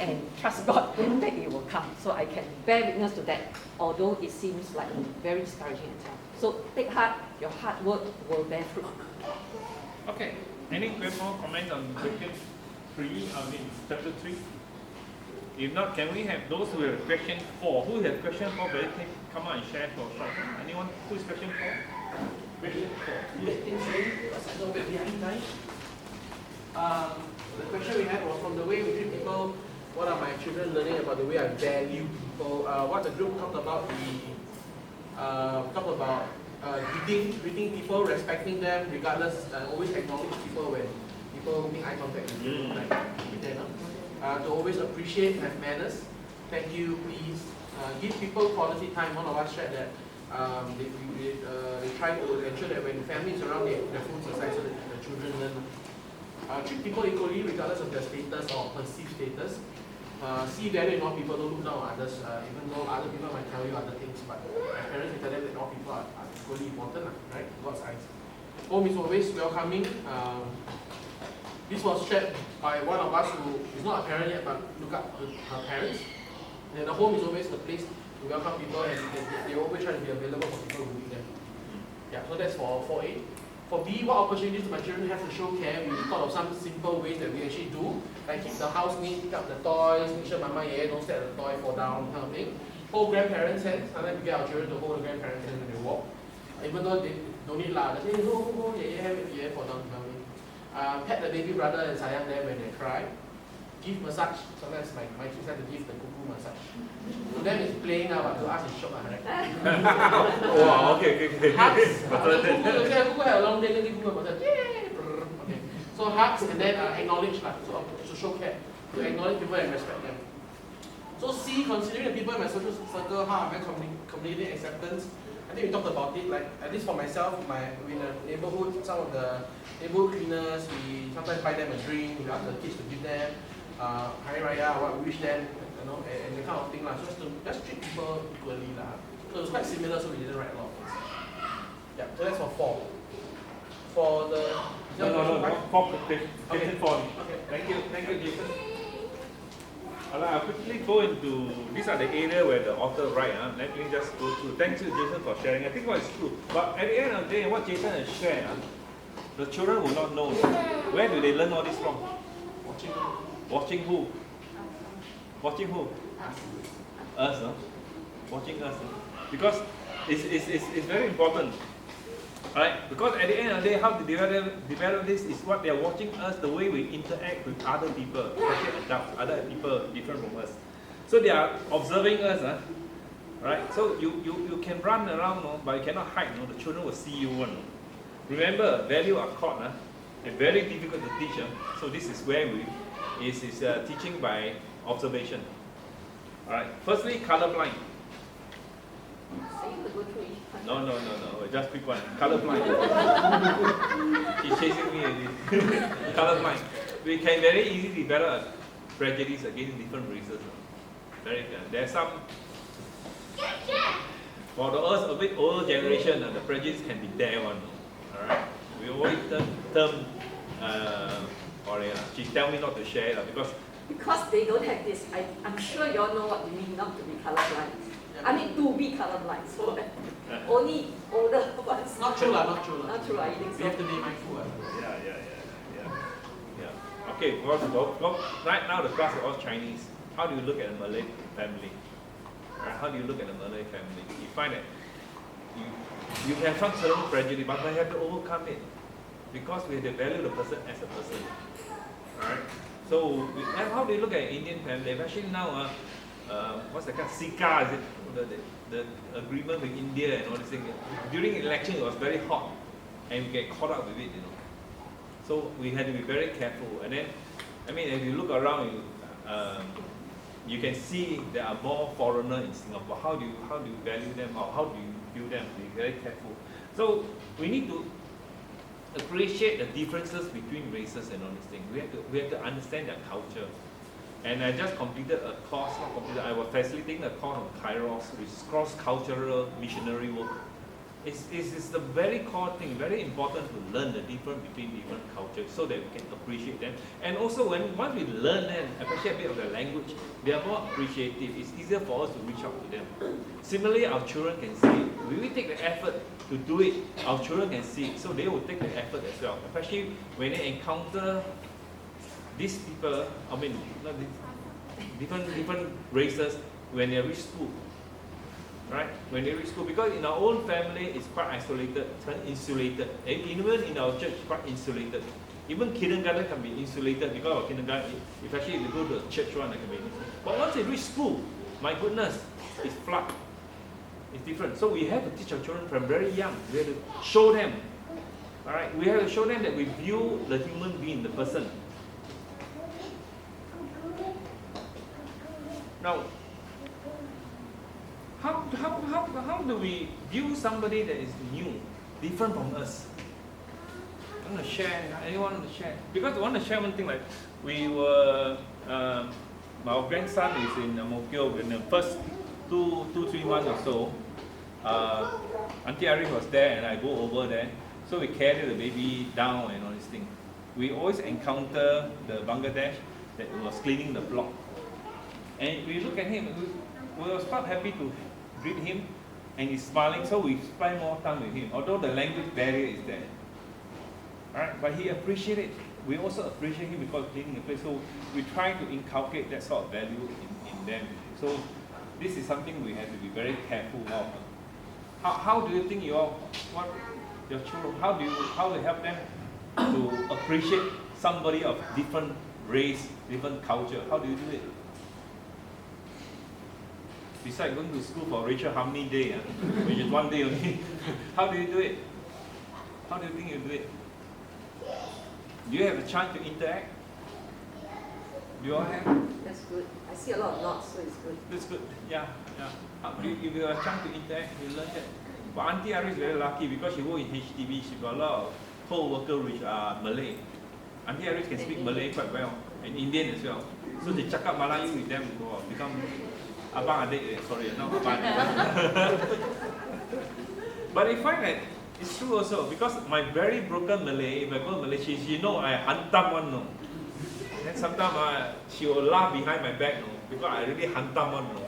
And trust God, then that it will come. So I can bear witness to that, although it seems like very discouraging at times. So take heart, your hard work will bear fruit. Okay, any more comments on question 3, chapter 3? If not, can we have those who have question 4? Who has question 4? Very quick, come on and share for short. Anyone? Who is question 4? Question 4. Because I know we're behind time. The question we had was from the way we treat people. What are my children learning about the way I value people? What the group talked about, greeting people, respecting them, regardless, always acknowledge people when people make eye contact with you, to always appreciate, have manners, thank you, please, give people quality time. One of us shared that they try to ensure that when family is around, their phones aside so that the children learn. Treat people equally regardless of their status or perceived status. See value in all people, don't look down on others, even though other people might tell you other things, but my parents will tell them that all people are equally important, right? God's eyes. Home is always welcoming. This was shared by one of us who is not a parent yet, but look up her parents. And the home is always the place to welcome people, and they always try to be available for people who need them. Yeah, so that's for 4A. For B, what opportunities do my children have to show care? We thought of some simple ways that we actually do, like keep the house neat, pick up the toys, make sure mama and don't step the toy, fall down, kind of thing. Hold grandparents' hands. Sometimes we get our children to hold the grandparents' hands when they walk. Even though they don't need lah, they say, go, yeah, fall down, kind of thing. Pet the baby brother and sayang them when they cry. Give massage. Sometimes my kids have to give the cuckoo massage. To them it's playing but to us it's shock, right? Wow, okay. Hugs. Cuckoo had a long day, then give cuckoo a massage. Okay. So hugs and then acknowledge, to show care. To acknowledge people and respect them. So C, considering the people in my social circle, how am I communicating acceptance? I think we talked about it, like at least for myself, in the neighborhood, some of the neighborhood cleaners, we sometimes buy them a drink, we ask the kids to give them, Hari Raya, what we wish them, and the kind of thing. So as to just treat people equally. So it's quite similar, so we didn't write a lot of things. Yeah, so that's for 4. For the... No, 4, question 4. Okay. Thank you, Jason. I'll quickly go into, these are the area where the author write. Let me just go through. Thanks to Jason for sharing. I think what is true. But at the end of the day, what Jason has shared, the children will not know. Where do they learn all this from? Watching who? Watching who? Us. Watching us. Because it's very important. Alright? Because at the end of the day, how to develop this is what they are watching us, the way we interact with other people, especially adults, other people different from us. So they are observing us. Right? So you can run around, but you cannot hide. The children will see you. Remember, value are caught. And very difficult to teach. So this is where is teaching by observation. Alright. Firstly, colorblind. No. Just pick one. Colorblind. He's chasing me again. Colorblind. We can very easily develop a prejudice against different races. There's some. For the a bit older generation, the prejudice can be there one. Alright. We always term. She tell me not to share because they don't have this. I'm sure you all know what you mean not to be colorblind. I mean to be colorblind. So only older ones. Not true. Not true. You think so? We have to be mindful. Yeah. Okay, go. Right now the class is all Chinese. How do you look at a Malay family? Right? How do you look at a Malay family? You find that you have some certain prejudice, but we have to overcome it because we have to value the person as a person. Alright? So, and how do you look at Indian family? Especially now, what's the kind of Sika, is it? The agreement with India and all this thing. During election, it was very hot, and we get caught up with it, you know. So we had to be very careful. And then, I mean, if you look around, you can see there are more foreigners in Singapore. How do you value them, or how do you view them? Be very careful. So we need to appreciate the differences between races and all these things. We have to understand their culture. And I just completed a course, I was facilitating a course on Kairos, which is cross-cultural missionary work. It's the very core thing, very important to learn the difference between different cultures so that we can appreciate them. And also once we learn them, appreciate a bit of the language, they are more appreciative. It's easier for us to reach out to them. Similarly, our children can see it. When we take the effort to do it, our children can see it, so they will take the effort as well. Especially when they encounter these people, I mean, not different races when they reach school. Right? When they reach school, because in our own family it's quite isolated, it's quite insulated. And even in our church, it's quite insulated. Even kindergarten can be insulated because of kindergarten. Especially if you go to a church one, it can be. But once they reach school, my goodness, it's flood. It's different. So we have to teach our children from very young. We have to show them. All right, we have to show them that we view the human being, the person. Now, how do we view somebody that is new, different from us? I want to share. Anyone want to share? Because I want to share one thing. Like we were, our grandson is in Mokyo in the first two, 3 months or so. Auntie Iris was there, and I go over there. So we carry the baby down and all this thing. We always encounter the Bangladesh that was cleaning the block, and we look at him. We was quite happy to greet him, and he's smiling, so we spend more time with him, although the language barrier is there. Alright, but he appreciated it. We also appreciate him because cleaning the place, so we try to inculcate that sort of value in them. So this is something we have to be very careful of. How do you think your children, how do you help them to appreciate somebody of different race, different culture? How do you do it? Besides going to school for Racial Harmony Day, which is one day only, how do you do it? How do you think you do it? Do you have a chance to interact? Do you all have? That's good. I see a lot of nods, so it's good. That's good. Yeah. If you have a chance to interact, you learn that. But Auntie Iris is very lucky because she works in HDB. She got a lot of co-workers which are Malay. Auntie Iris can speak Malay quite well, and Indian as well. So they cakap Melayu with them, become abang adik. Sorry, not abang adik. But I find that it's true also because my very broken Malay, if I go to Malaysia, she know I hantam one no. Then sometimes she will laugh behind my back no, because I really hantam one no.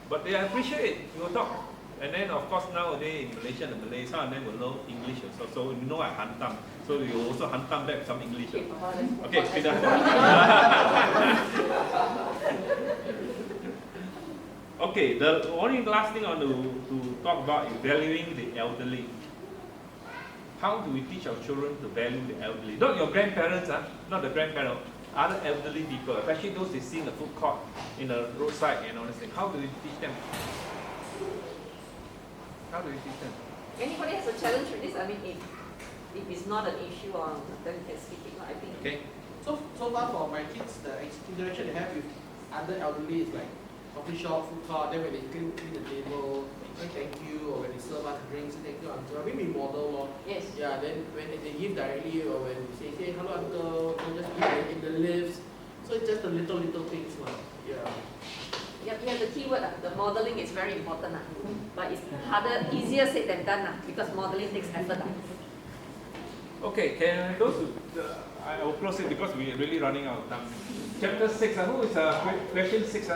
But they appreciate it. We will talk. And then of course nowadays in Malaysia and Malay, some of them will know English also. So you know I hantam. So you also hantam back some English. Okay, pindah. Okay, the only last thing I want to talk about is valuing the elderly. How do we teach our children to value the elderly? Not your grandparents, not the grandparents, other elderly people, especially those they see in the food court, in the roadside and all this thing. How do we teach them? How do we teach them? Anybody has a challenge with this? I mean, if it's not an issue, then we can speak it. I think. Okay. So far for my kids, the interaction they have with other elderly is like coffee shop, food court, then when they clean the table, say thank you, or when they serve us drinks, say thank you uncle. I mean we model Yes. Yeah, then when they give directly, or when we say hello uncle, or just in the lifts. So it's just the little things Yeah. Yep, you have the key word. The modeling is very important. But it's harder, easier said than done because modeling takes effort. Okay, can I go to I will close it because we are really running out of time. Chapter 6, who is question 6?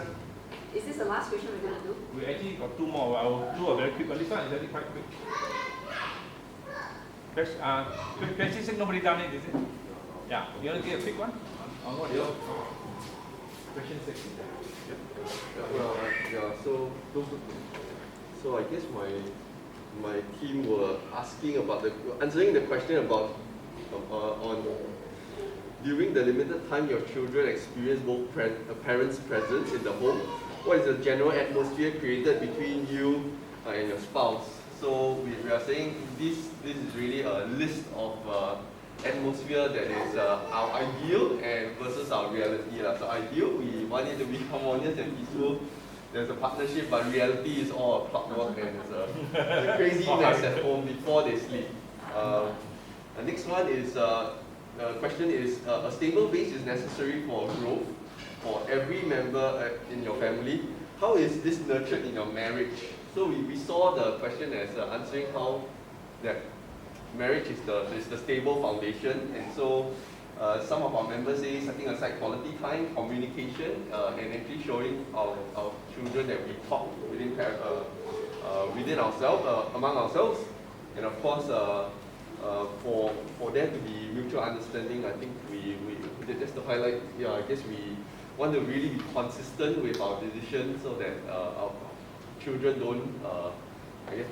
Is this the last question we're going to do? We actually got 2 more. I will do a very quick, but this one is actually quite quick. Question 6, nobody done it, is it? Yeah, you want to give a quick one? On what? Question 6. So I guess my my team were asking about answering the question about on during the limited time your children experience both parents' presence in the home, what is the general atmosphere created between you and your spouse? So we are saying this is really a list of atmosphere that is our ideal and versus our reality. So ideal, we want it to be harmonious and peaceful. There's a partnership, but reality is all a clockwork and it's a craziness at home before they sleep. The next one is, the question is, a stable base is necessary for growth for every member in your family. How is this nurtured in your marriage? So we saw the question as answering how that marriage is the stable foundation, and so some of our members say setting aside quality time, communication, and actually showing our children that we talk within ourselves, among ourselves, and of course for there to be mutual understanding. I think we just to highlight, I guess we want to really be consistent with our decisions so that our children don't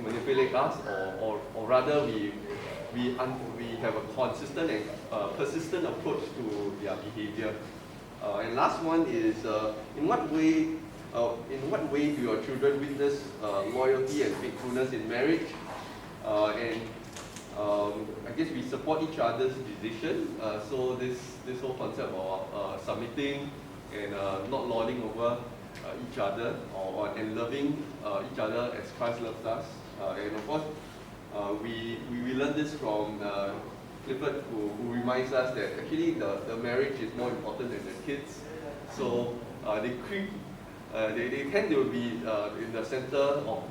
manipulate us, or rather we have a consistent and persistent approach to their behavior. And last one is, in what way do your children witness loyalty and faithfulness in marriage? And I guess we support each other's decision. So this whole concept of submitting and not lording over each other, and loving each other as Christ loves us. And of course, we learned this from Clifford, who reminds us that actually the marriage is more important than the kids. So they tend to be in the center of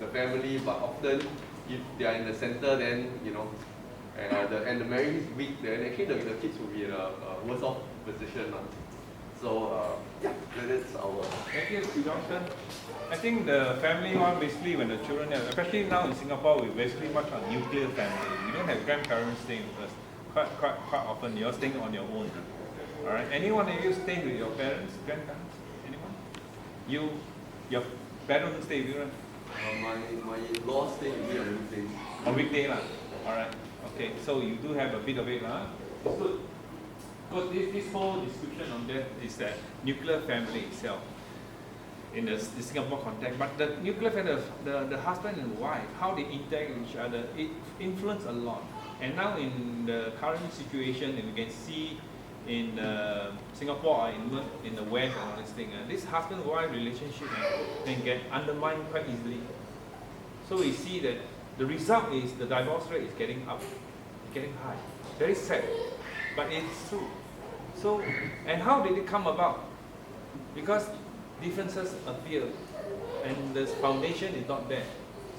the family, but often if they are in the center, then and the marriage is weak, then actually the kids will be in a worse off position. So that's our. Thank you, Johnson. I think the family one, basically when the children, especially now in Singapore, we basically much on nuclear family. We don't have grandparents staying with us. Quite often you're staying on your own. All right. Anyone of you staying with your parents, grandparents? Anyone? Your parents stay with you, right? My in-laws stay with me on weekdays. On weekday lah. All right. Okay. So you do have a bit of it lah. It's good. Because this whole description on that is that nuclear family itself in the Singapore context. But the nuclear family, the husband and wife, how they interact with each other, it influences a lot. And now in the current situation, and we can see in Singapore or in the West and all this thing, this husband-wife relationship can get undermined quite easily. So we see that the result is the divorce rate is getting up, getting high. Very sad, but it's true. So, and how did it come about? Because differences appear, and the foundation is not there.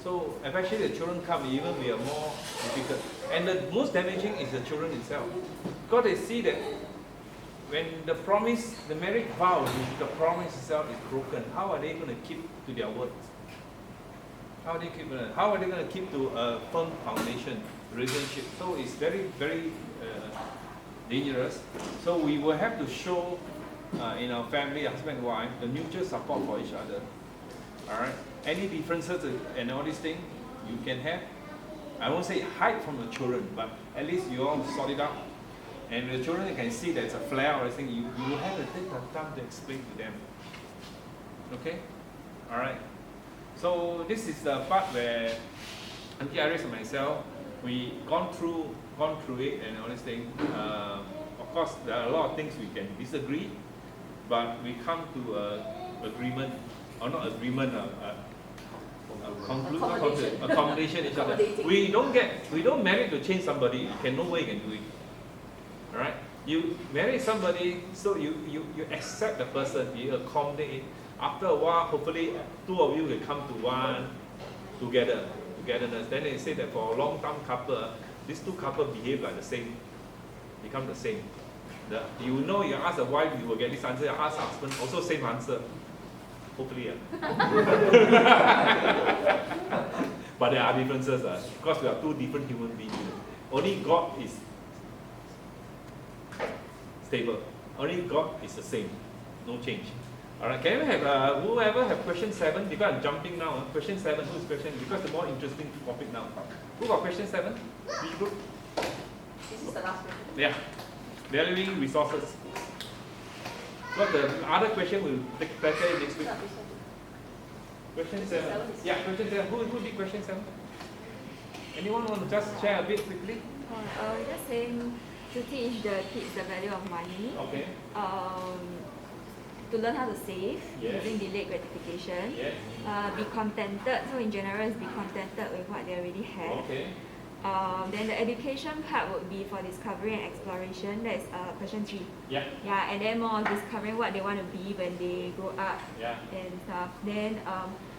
So eventually the children come, even we are more difficult. And the most damaging is the children itself. Because they see that when the promise, the marriage vow, the promise itself is broken, how are they going to keep to their words? How are they going to keep to a firm foundation relationship? So it's very, very dangerous. So we will have to show in our family, husband and wife, the mutual support for each other. All right. Any differences and all these things you can have. I won't say hide from the children, but at least you all sort it out. And the children can see there's a flare or anything. You will have to take the time to explain to them. Okay. All right. So this is the part where Auntie Iris and myself, we gone through it and all these things. Of course, there are a lot of things we can disagree, but we come to agreement, or not agreement, accommodation each other. We don't marry to change somebody. You can no way you can do it. All right. You marry somebody, so you accept the person, you accommodate it. After a while, hopefully, two of you will come to one togetherness. Then they say that for a long-term couple, these two couples behave like the same, become the same. You ask the wife, you will get this answer. You ask the husband, also same answer. Hopefully, but there are differences, because we are two different human beings. Only God is stable. Only God is the same, no change. All right, can we have whoever have question 7? Because I'm jumping now. Question 7, who's question? Because the more interesting topic now. Who got question 7? Which group? This is the last question. Yeah, valuing resources. But the other question will take better next week. Question 7. Yeah, question 7. Who did question 7? Anyone want to just share a bit quickly? Just saying to teach the kids the value of money. Okay. To learn how to save Yes. using delayed gratification. Yes. Be contented. So in general, is be contented with what they already have. Okay. Then the education part would be for discovery and exploration. That is question 3. Yeah. Yeah, and then more of discovering what they want to be when they grow up Yeah. and stuff. Then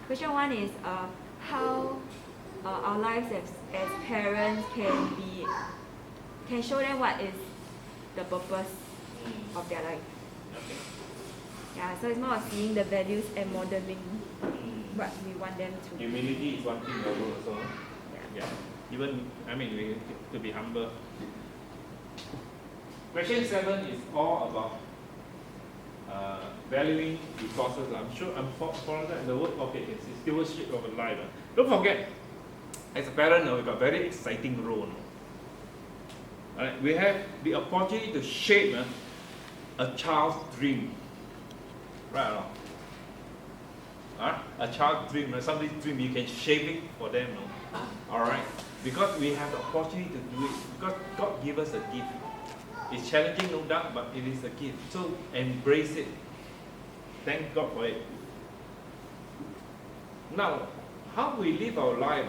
question 1 is how our lives as parents can show them what is the purpose of their life. Okay. Yeah, so it's more of seeing the values and modeling what we want them to. Humility is one thing also. Yeah. Yeah. Even, I mean, we have to be humble. Question 7 is all about valuing resources. I'm sure I'm for that. The word, okay, it's stewardship of a life. Don't forget, as a parent, we've got a very exciting role. Alright, we have the opportunity to shape a child's dream. Right or not? Alright? A child's dream, somebody's dream, you can shape it for them. No? Alright? Because we have the opportunity to do it. Because God gave us a gift. It's challenging, no doubt, but it is a gift. So embrace it. Thank God for it. Now, how we live our life?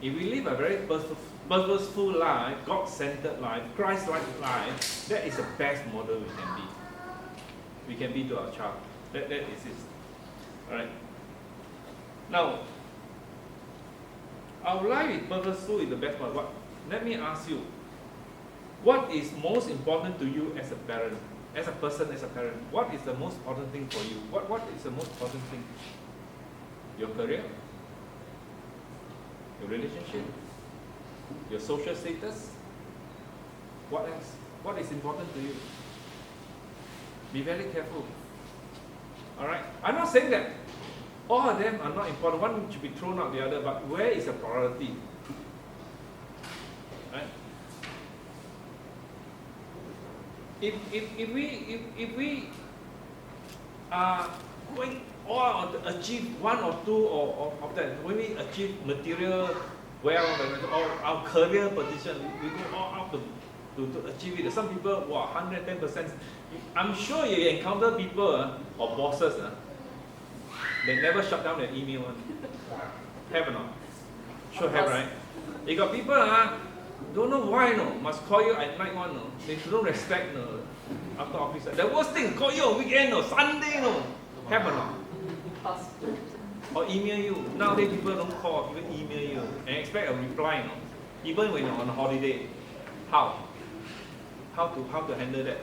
If we live a very purposeful life, God-centered life, Christ-like life, that is the best model we can be. We can be to our child. That is it. Alright. Now, our life is purposeful is the best part. Let me ask you, what is most important to you as a parent, as a person, as a parent? What is the most important thing for you? What is the most important thing? Your career? Your relationship? Your social status? What else? What is important to you? Be very careful. Alright? I'm not saying that all of them are not important. One should be thrown out the other, but where is the priority? Right? If we are going all to achieve one or two of that, when we achieve material wealth or our career position, we go all out to achieve it. Some people, 110%. I'm sure you encounter people or bosses they never shut down their email. Have or not? Sure have, right? You got people don't know why must call you at night one. They don't respect after office. The worst thing, call you on weekend Sunday have or not? Or email you. Nowadays people don't call, people email you and expect a reply even when you're on holiday. How to handle that?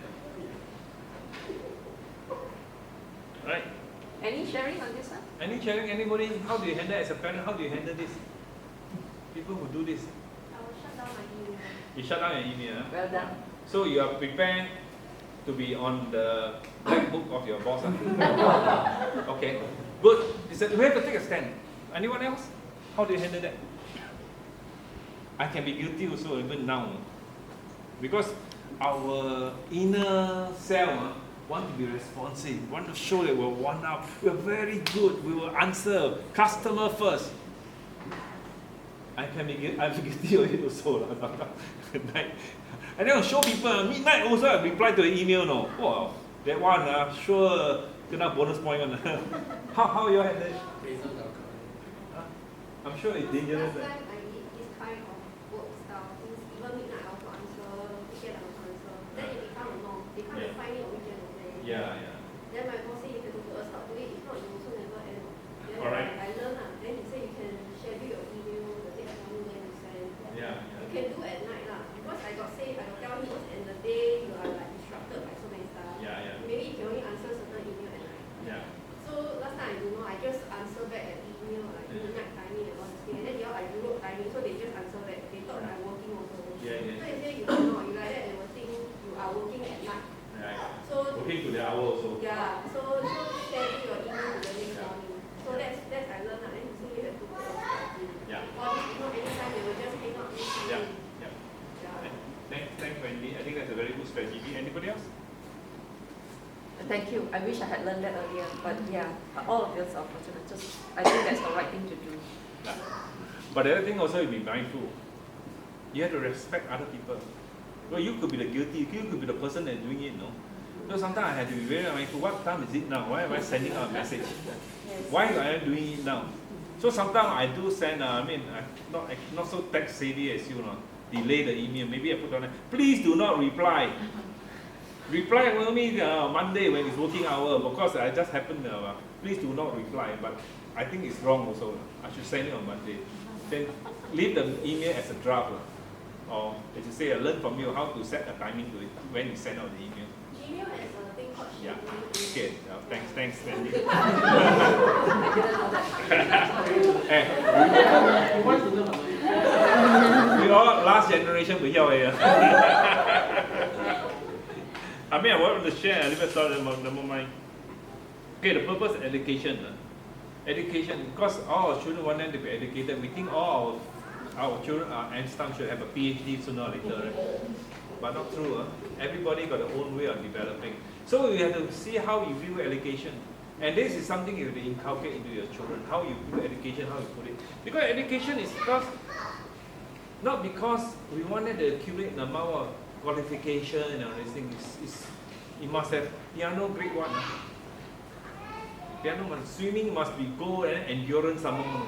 Right? Any sharing on this one? Any sharing? Anybody? How do you handle as a parent? How do you handle this? People who do this. I will shut down my email. You shut down your email. Well done. So you are prepared to be on the black book of your boss. Okay. Good. We have to take a stand. Anyone else? How do you handle that? I can be guilty also even now. Because our inner self want to be responsive, want to show that we're one up, we're very good, we will answer, customer first. I'm guilty of it also. And then I'll show people, midnight also I reply to the email. Wow, that one, sure, kena bonus point on. How you handle it? I'm sure it's dangerous. Last time I did this kind of work style, even midnight I also answer, weekend I also answer. Then it become a norm. They come and find me on weekend only. Yeah. Then my boss say you can do a start to it, if not you also never end. Then Alright. I learn then he say you can schedule your email, the date and time then you send. Yeah. You can do at night because I got tell him in the day you are like disrupted by so many stuff. Yeah. Maybe you can only answer certain email at night. Yeah. So last time I don't know, I just answer back at email like midnight timing and all this thing. And then I Europe timing, so they just answer back. They thought I'm working also. Yeah. So they say you don't know, you like that they will think you are working at night. Right. So Working to the hour also. yeah, so schedule Thank you. I wish I had learned that earlier, but yeah, all of us are fortunate. I think that's the right thing to do. Yeah. But the other thing also, you be mindful. You have to respect other people. Well, you could be the guilty, you could be the person that's doing it, no? So sometimes I have to be very mindful. What time is it now? Why am I sending out a message? Why am I doing it now? So sometimes I do send, I'm not so tech savvy as you, no? Delay the email. Maybe I put on there, please do not reply. Reply only Monday when it's working hour, because I just happened to, please do not reply. But I think it's wrong also. I should send it on Monday. Then leave the email as a draft. Or as you say, I learn from you how to set a timing to it when you send out the email. Gmail has a thing called Yeah. scheduling. Okay. Thanks, Wendy. I didn't know that. Hey, He wants to learn about it. we all last generation we here. I mean, I want to share a little story about number mine. Okay, the purpose of education. Education, because all our children want them to be educated. We think all our children, Einstein should have a PhD sooner or later, right? But not true. Everybody got their own way of developing. So we have to see how you view education. And this is something you have to inculcate into your children, how you view education, how you put it. Because education is not because we wanted to accumulate the amount of qualification and all these things. You must have piano grade 1. Piano must, swimming must be gold and endurance some more.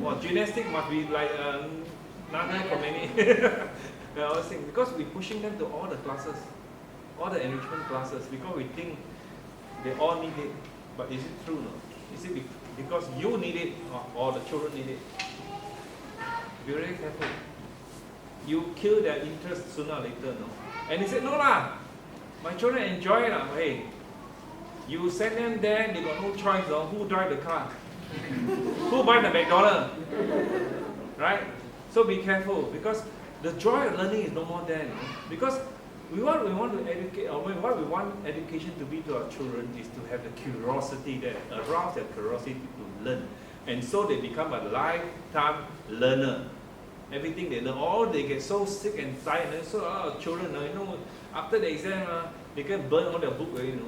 Or gymnastics must be like Nana Komeni. Because we're pushing them to all the classes, all the enrichment classes, because we think they all need it. But is it true? No? Is it because you need it or the children need it? Be very careful. You kill their interest sooner or later, no? And he said, no lah, my children enjoy it. Hey, you send them there, they got no choice. No? Who drive the car? Who buy the McDonald's? Right? So be careful, because the joy of learning is no more there. No? Because we want to educate, or what we want education to be to our children is to have the curiosity, that arouse their curiosity to learn. And so they become a lifetime learner. Everything they learn, they get so sick and tired. And so our children, after the exam, they can burn all their book already.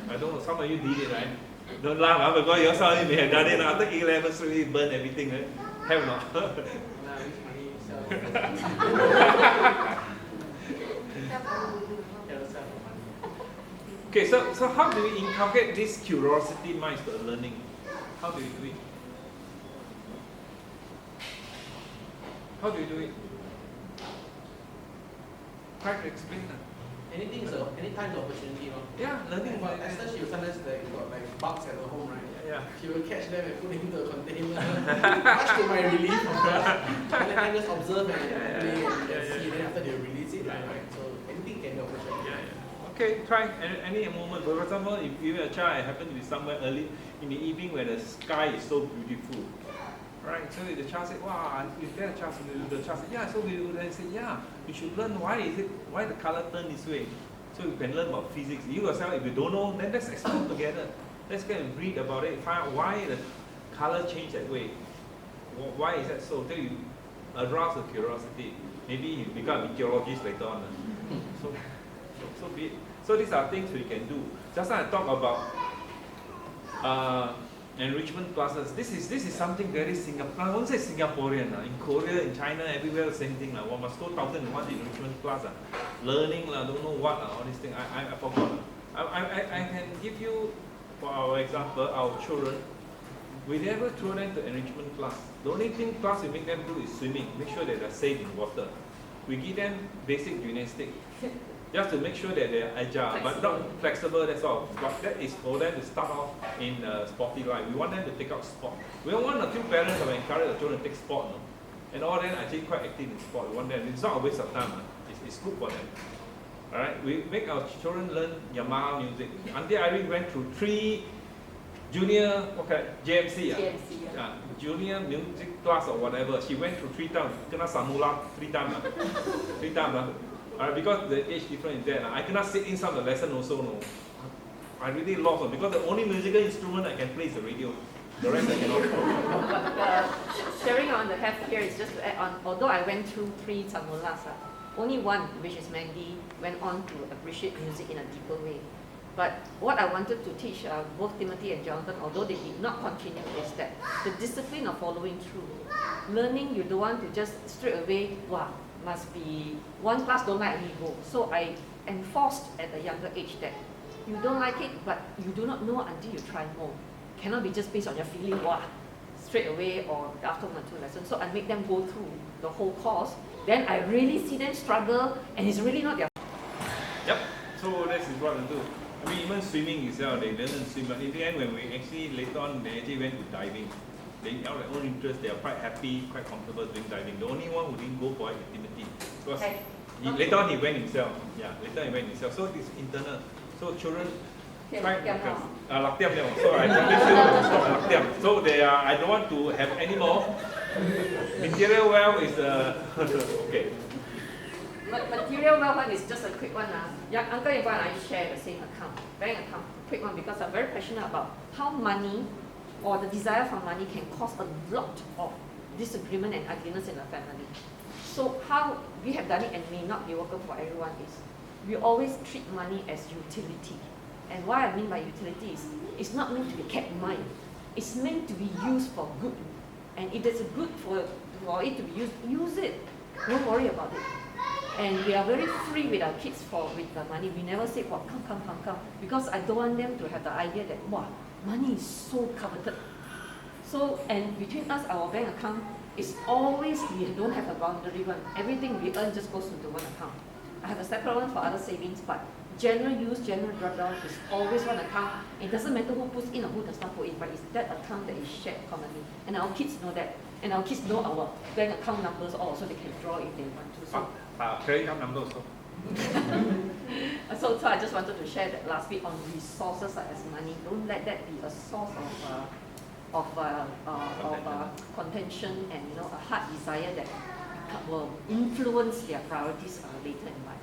I don't know, some of you did it, right? Don't laugh, because you some of you may have done it. After A-level, so you burn everything, right? Have or not? Okay, so how do we inculcate this curiosity minds to learning? How do we do it? How do you do it? Try to explain that. Anything is any time the opportunity, no? Yeah, learning. But Esther, she will sometimes got bugs at her home, right? Yeah. She will catch them and put them into a container. Much to my relief, of course. And let them just observe and play and see. Then after they release it, right? So anything can be opportunity. Okay, try any moment. For example, if you have a child, I happen to be somewhere early in the evening where the sky is so beautiful. Right, so the child said, wow, is there a child? The child said, yeah, so beautiful. Then I said, yeah, you should learn why the color turn this way. So you can learn about physics. You yourself, if you don't know, then let's explore together. Let's go and read about it, find out why the color changed that way. Why is that so? Till you arouse the curiosity. Maybe you become a meteorologist later on. So be it. So these are things we can do. Just like I talk about enrichment classes. This is something very Singaporean. I won't say Singaporean. In Korea, in China, everywhere, same thing. One must go 1,001 enrichment class. Learning, don't know what, all these things. I forgot. I can give you, for our example, our children. We never throw them to enrichment class. The only thing class we make them do is swimming. Make sure that they're safe in water. We give them basic gymnastics. Just to make sure that they are agile, but not flexible, that's all. But that is for them to start off in sporty life. We want them to take up sport. We don't want a few parents to encourage the children to take sport. No? And all them actually quite active in sport. We want them, it's not a waste of time. It's good for them. Alright, we make our children learn Yamaha music. Auntie Iris went through 3 junior, JMC. Junior music class or whatever. She went through 3 times. Kena samula 3 times. 3 times. Because the age difference is there. I cannot sit in some of the lesson also. No. I really lost because the only musical instrument I can play is the radio. The rest I cannot. But sharing on the half here is just to add on. Although I went through 3 samulas, only one, which is Mandy, went on to appreciate music in a deeper way. But what I wanted to teach both Timothy and Jonathan, although they did not continue, is that the discipline of following through. Learning, you don't want to just straight away, wow, must be one class don't like me, go. So I enforced at a younger age that you don't like it, but you do not know until you try more. Cannot be just based on your feeling, wow, straight away or after 1 or 2 lessons. So I make them go through the whole course. Then I really see them struggle, and it's really not their. Yep. So that's what I do. I mean, even swimming itself, they learn to swim. But in the end, when we actually later on, they actually went to diving. They have their own interest. They are quite happy, quite comfortable doing diving. The only one who didn't go for it is Timothy, because later on he went himself. Yeah, later he went himself. So it's internal. So children. So I convince you to stop laktiam. So they are. I don't want to have any more. Material wealth is okay. Material wealth one is just a quick one. Uncle and I share the same account, bank account, quick one, because I'm very passionate about how money or the desire for money can cause a lot of disagreement and ugliness in a family. So how we have done it and may not be working for everyone is we always treat money as utility. And what I mean by utility is it's not meant to be kept in mind. It's meant to be used for good. And if it's good for it to be used, use it. Don't worry about it. And we are very free with our kids with the money. We never say, well, come. Because I don't want them to have the idea that, wow, money is so coveted. So, and between us, our bank account is always, we don't have a boundary one. Everything we earn just goes into one account. I have a separate one for other savings, but general use, general drawdown is always one account. It doesn't matter who puts in or who does not put in, but it's that account that is shared commonly. And our kids know that. And our kids know our bank account numbers also, they can draw if they want to. So, credit card number also. so I just wanted to share that last bit on resources as money. Don't let that be a source of contention and a heart desire that will influence their priorities later in life.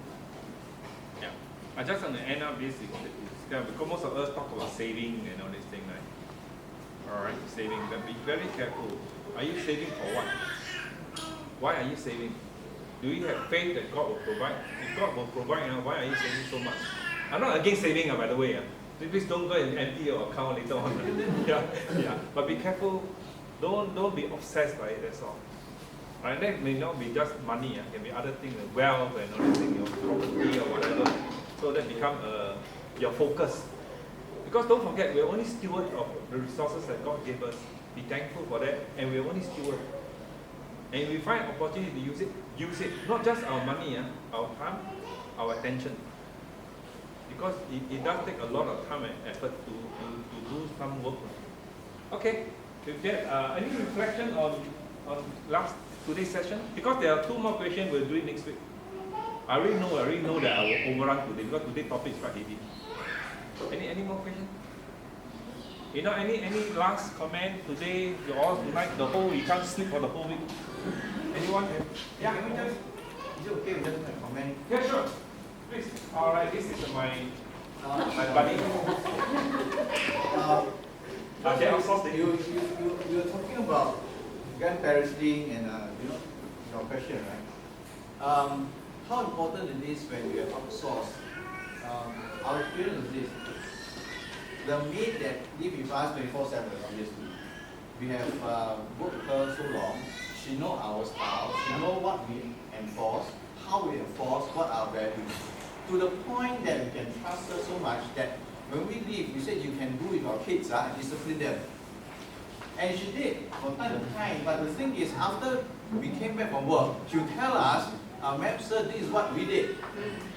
Yeah, I just want to end up this because most of us talk about saving and all this thing, right? All right, saving, but be very careful. Are you saving for what? Why are you saving? Do you have faith that God will provide? If God will provide, why are you saving so much? I'm not against saving, by the way. Please don't go and empty your account later on. yeah. But be careful. Don't be obsessed by it. That's all. Right? That may not be just money. It can be other things, wealth and all these things, your property or whatever. So that become your focus. Because don't forget, we're only steward of the resources that God gave us. Be thankful for that, and we're only steward. And if we find opportunity to use it. Not just our money, our time, our attention. Because it does take a lot of time and effort to do some work. Okay, with that, any reflection on today's session? Because there are 2 more questions we'll do it next week. I already know that I will overrun today because today's topic is quite heavy. Any more questions? Any last comment today? You all tonight, you can't sleep for the whole week. Anyone? Yeah. Can we just, is it okay with just a comment? Yeah, sure. Please. All right. This is my buddy. Okay, I'll source the You were talking about grandparenting and your question, right? How important it is when we are outsourced. Our experience is this. The maid that live with us 24/7, obviously. We have worked with her so long. She knows our style. She knows what we enforce, how we enforce, what our values. To the point that we can trust her so much that when we leave, we said you can do with our kids and discipline them. And she did from time to time. But the thing is, after we came back from work, she would tell us, ma'am, sir, this is what we did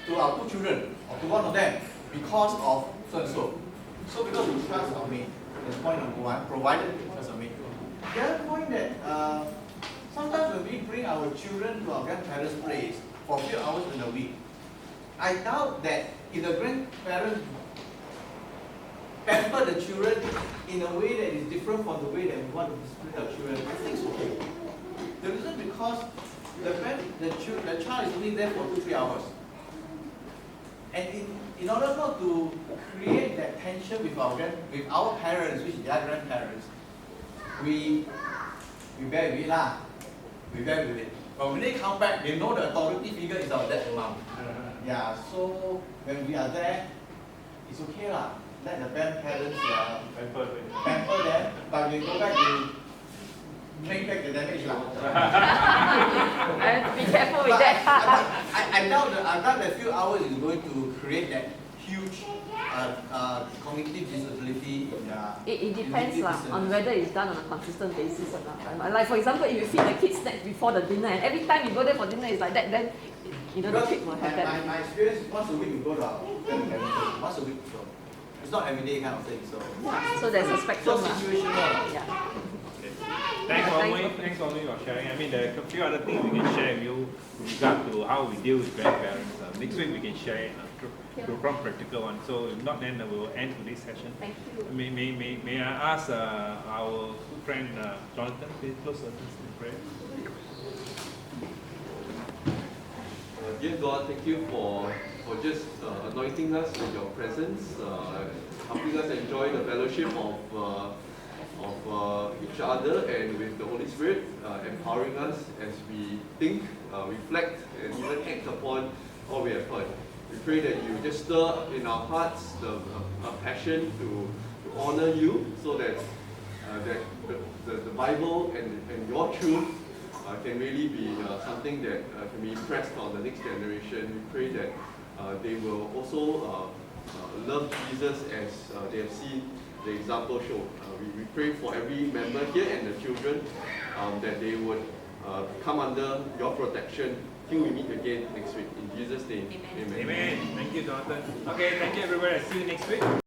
to our 2 children, or to one of them, because of so and so. So because we trust our maid, that's point number 1, provided we trust our maid. The other point that sometimes when we bring our children to our grandparents' place for a few hours in a week, I doubt that if the grandparents pamper the children in a way that is different from the way that we want to discipline our children, I think it's okay. The reason because the child is only there for 2-3 hours. And in order not to create that tension with our parents, which is their grandparents, we bear with it lah. We bear with it. But when they come back, they know the authority figure is our dad and mom. Yeah, so when we are there, it's okay lah. Let the parents Pamper. pamper them, but when you go back, you bring back the damage lah. I have to be careful with But that. I doubt that few hours is going to create that huge cognitive disability in It depends in lah business. on whether it's done on a consistent basis or not. Like for example, if you feed the kids snacks before the dinner, and every time you go there for dinner it's like that, then you know the Because kid will have that. my experience is once a week we go to our parents, once a week, so it's not everyday kind of thing. So So there's a so spectrum lah. situational. Yeah. Thanks for your sharing. I mean, there are a few other things we can share with you with regard to how we deal with grandparents. Next week we can share it from practical one. So if not, then we will end today's session. Thank you. May I ask our good friend Jonathan, please close us in prayer. Dear God, thank you for just anointing us with your presence, helping us enjoy the fellowship of each other and with the Holy Spirit, empowering us as we think, reflect, and even act upon all we have heard. We pray that you just stir in our hearts the passion to honor you, so that the Bible and your truth can really be something that can be impressed on the next generation. We pray that they will also love Jesus as they have seen the example show. We pray for every member here and the children that they would come under your protection till we meet again next week. In Jesus' name, Amen. Amen. Thank you, Jonathan. Okay, thank you everybody. I'll see you next week.